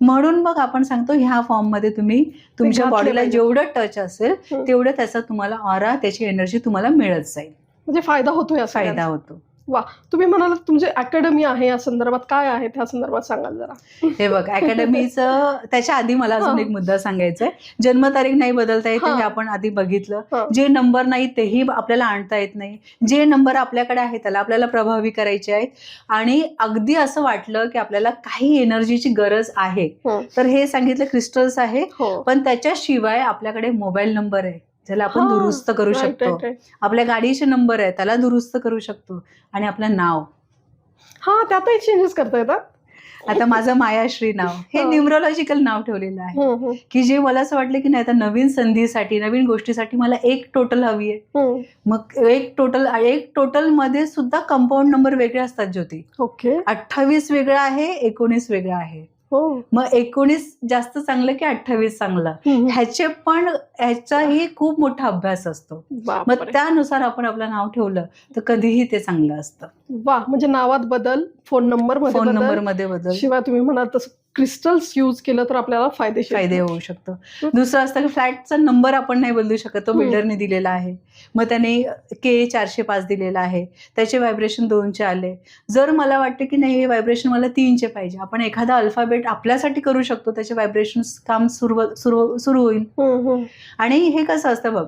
म्हणून मग आपण सांगतो ह्या फॉर्म मध्ये तुम्ही तुमच्या बॉडीला जेवढं टच असेल तेवढं त्याचा तुम्हाला ऑरा, त्याची एनर्जी तुम्हाला मिळत जाईल. म्हणजे फायदा होतो, फायदा होतो. वा, तुम्ही म्हणालात तुमची अकॅडमी आहे, या संदर्भात काय आहे त्या संदर्भात सांगाल जरा? हे बघ, अकॅडमीचं त्याच्या आधी मला अजून एक मुद्दा सांगायचा आहे. जन्मतारीख नाही बदलता येते, हे आपण आधी बघितलं. जे नंबर नाही तेही आपल्याला आणता येत नाही. जे नंबर आपल्याकडे आहे त्याला आपल्याला प्रभावी करायचे आहेत. आणि अगदी असं वाटलं की आपल्याला काही एनर्जीची गरज आहे तर हे सांगितलं क्रिस्टल्स आहे, पण त्याच्याशिवाय आपल्याकडे मोबाईल नंबर आहे ज्याला आपण दुरुस्त करू शकतो. आपल्या गाडीचे नंबर आहे त्याला दुरुस्त करू शकतो. आणि आपलं नाव, त्यातही चेंजेस करता येतात. आता माझं मायाश्री नाव हे न्यूमरोलॉजिकल नाव ठेवलेलं आहे की जे मला असं वाटलं की नाही, आता नवीन संधीसाठी, नवीन गोष्टीसाठी मला एक टोटल हवी आहे. मग एक टोटल मध्ये सुद्धा कंपाऊंड नंबर वेगळे असतात ज्योती. 28 वेगळा आहे, 19 वेगळा आहे. मग 19 जास्त चांगलं की 28 चांगलं, ह्याचाही खूप मोठा अभ्यास असतो. मग त्यानुसार आपण आपलं नाव ठेवलं तर कधीही ते चांगलं असतं. वाह, म्हणजे नावात बदल, फोन नंबर मध्ये बदल, शिवाय तुम्ही म्हणाल तसं क्रिस्टल्स यूज केलं तर आपल्याला फायदे होऊ शकतो. दुसरं असतं की फ्लॅटचा नंबर आपण नाही बदलू शकत, तो बिल्डरने दिलेला आहे. मग त्याने K405 दिलेला आहे, त्याचे व्हायब्रेशन 2चे आले. जर मला वाटतं की नाही हे व्हायब्रेशन मला 3चे पाहिजे, आपण एखादा अल्फाबेट आपल्यासाठी करू शकतो, त्याचे व्हायब्रेशन काम सुरू होईल. आणि हे कसं असतं बघ,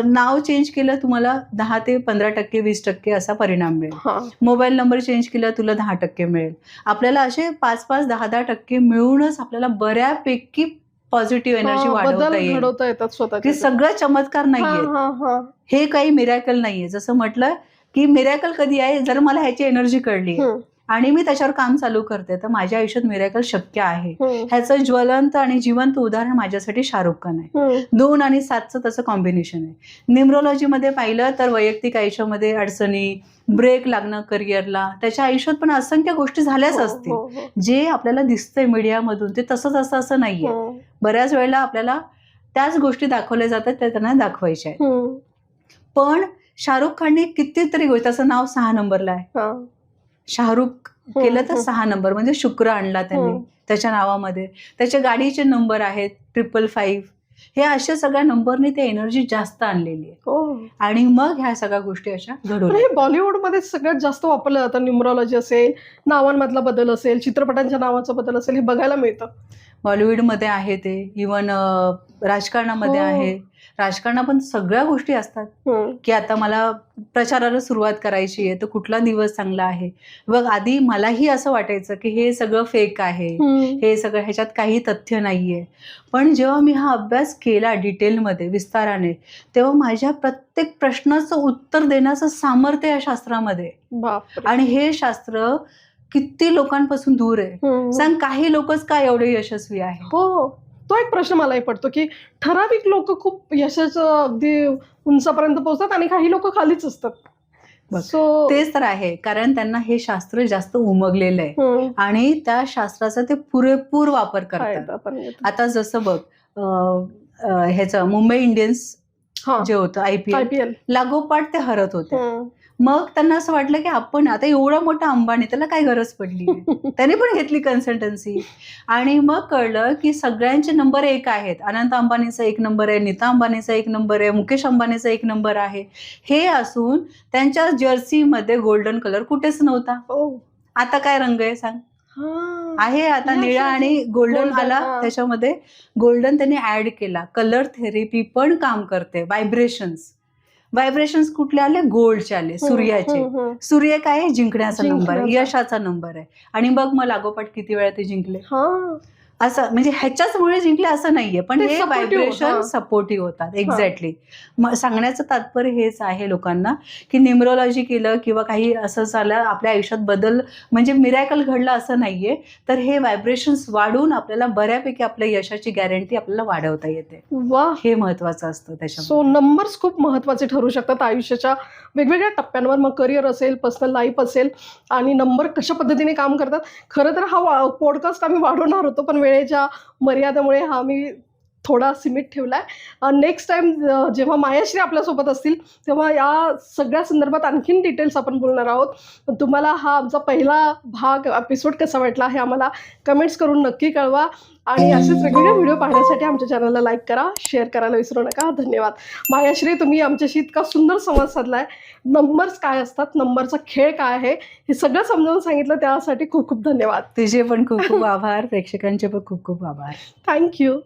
नाव चेंज केलं तुम्हाला 10 ते 15%, 20% असा परिणाम मिळेल. मोबाईल नंबर चेंज केला तुला 10% मिळेल. आपल्याला असे 5-5, 10-10% मिळूनच आपल्याला बऱ्यापैकी पॉझिटिव्ह एनर्जी वाढवता येतात. हे सगळं चमत्कार नाहीये, हे काही मिरॅकल नाहीये. जसं म्हटलं की मिरॅकल कधी आहे, जर मला ह्याची एनर्जी कळली आणि मी त्याच्यावर काम चालू करते तर माझ्या आयुष्यात मिरॅकल शक्य आहे. ह्याचं ज्वलंत आणि जिवंत उदाहरण माझ्यासाठी शाहरुख खान आहे. 2 आणि 7चं तसं कॉम्बिनेशन आहे. न्यूमरोलॉजीमध्ये पाहिलं तर वैयक्तिक आयुष्यामध्ये अडचणी, ब्रेक लागणं करिअरला, त्याच्या आयुष्यात पण असंख्य गोष्टी झाल्याच असतील. जे आपल्याला दिसतंय मीडियामधून ते तसंच असं नाहीये. बऱ्याच वेळेला आपल्याला त्याच गोष्टी दाखवल्या जातात त्या त्यांना दाखवायच्या आहेत. पण शाहरुख खानने कितीतरी गोष्टी, त्याचं नाव 6 नंबरला आहे. शाहरुख केलं तर 6 नंबर म्हणजे शुक्र आणला त्यांनी त्याच्या नावामध्ये. त्याच्या गाडीचे नंबर आहेत 555. हे अशा सगळ्या नंबरने ते एनर्जी जास्त आणलेली आहे. आणि मग ह्या सगळ्या गोष्टी अशा घडून. हे बॉलिवूडमध्ये सगळ्यात जास्त वापरलं जातं. न्यूमरोलॉजी असेल, नावांमधला बदल असेल, चित्रपटांच्या नावाचा बदल असेल, हे बघायला मिळतं. बॉलिवूडमध्ये आहे ते, इव्हन राजकारणामध्ये आहे. राजकारणात पण सगळ्या गोष्टी असतात की आता मला प्रचाराला सुरुवात करायची आहे तर कुठला दिवस चांगला आहे. बघ, आधी मलाही असं वाटायचं की हे सगळं फेक आहे, हे सगळं, ह्याच्यात काही तथ्य नाहीये. पण जेव्हा मी हा अभ्यास केला डिटेलमध्ये, विस्ताराने, तेव्हा माझ्या प्रत्येक प्रश्नाचं उत्तर देण्याचं सामर्थ्य या शास्त्रामध्ये. आणि हे शास्त्र किती लोकांपासून दूर आहे. सांग, काही लोकच का एवढे यशस्वी आहे? तो एक प्रश्न मलाही पडतो की ठराविक लोक खूप यशाचं अगदी उंचापर्यंत पोहोचतात आणि काही लोक खालीच असतात. तेच तर आहे, कारण त्यांना हे शास्त्र जास्त उमगलेलं आहे आणि त्या शास्त्राचा ते पुरेपूर वापर करतात. आता जसं बघ, ह्याचं मुंबई इंडियन्स जे होतं IPL, लागोपाठ ते हरत होते. मग त्यांना असं वाटलं की आपण आता एवढा मोठा अंबानी, त्याला काय गरज पडली, त्याने पण घेतली कन्सल्टन्सी. आणि मग कळलं की सगळ्यांचे नंबर 1 आहेत. अनंत अंबानीचा 1 नंबर आहे, नीता अंबानीचा 1 नंबर आहे, मुकेश अंबानीचा 1 नंबर आहे. हे असून त्यांच्या जर्सीमध्ये गोल्डन कलर कुठेच नव्हता. आता काय रंग आहे सांग? आहे आता निळा आणि गोल्डन आला, त्याच्यामध्ये गोल्डन त्यांनी ऍड केला. कलर थेरपी पण काम करते. व्हायब्रेशन्स कुठले आले? गोल्डचे आले, सूर्याचे. सूर्य काय आहे? जिंकण्याचा नंबर आहे, यशाचा नंबर आहे. आणि बघ मग लागोपाठ किती वेळा ते जिंकले. असं म्हणजे ह्याच्याचमुळे जिंकले असं नाहीये, पण हे व्हायब्रेशन सपोर्टिव्ह होतात. एक्झॅक्टली. सांगण्याचं तात्पर्य हेच आहे लोकांना की न्यूमरोलॉजी केलं किंवा काही असं झालं आपल्या आयुष्यात बदल म्हणजे मिरॅकल घडला असं नाहीये, तर हे व्हायब्रेशन्स वाढून आपल्याला बऱ्यापैकी आपल्या यशाची गॅरंटी आपल्याला वाढवता येते. हे महत्वाचं असतं त्याच्यामध्ये. सो नंबर्स खूप महत्वाचे ठरू शकतात आयुष्याच्या वेगवेगळ्या टप्प्यांवर. मग करिअर असेल, पर्सनल लाईफ असेल, आणि नंबर कशा पद्धतीने काम करतात. खरं तर हा पॉडकास्ट आम्ही वाढवणार होतो, पण वेळेच्या मर्यादेमुळे हा मी थोडा सीमित ठेवलाय. नेक्स्ट टाइम जेव्हा मायाश्री आपल्यासोबत असतील तेव्हा या सगळ्या संदर्भात आणखीन डिटेल्स आपण बोलणार आहोत. तुम्हाला हा आमचा पहिला भाग एपिसोड कसा वाटला हे आम्हाला कमेंट्स करून नक्की कळवा. आणि असेच वेगवेगळे व्हिडिओ पाहण्यासाठी आमच्या चॅनलला लाईक करा, शेअर करायला विसरू नका. धन्यवाद. मायाश्री, तुम्ही आमच्याशी इतका सुंदर संवाद साधलाय. नंबर्स काय असतात, नंबरचा खेळ काय आहे, हे सगळं समजावून सांगितलं, त्यासाठी खूप खूप धन्यवाद. तुझे पण खूप खूप आभार. प्रेक्षकांचे पण खूप खूप आभार. थँक्यू.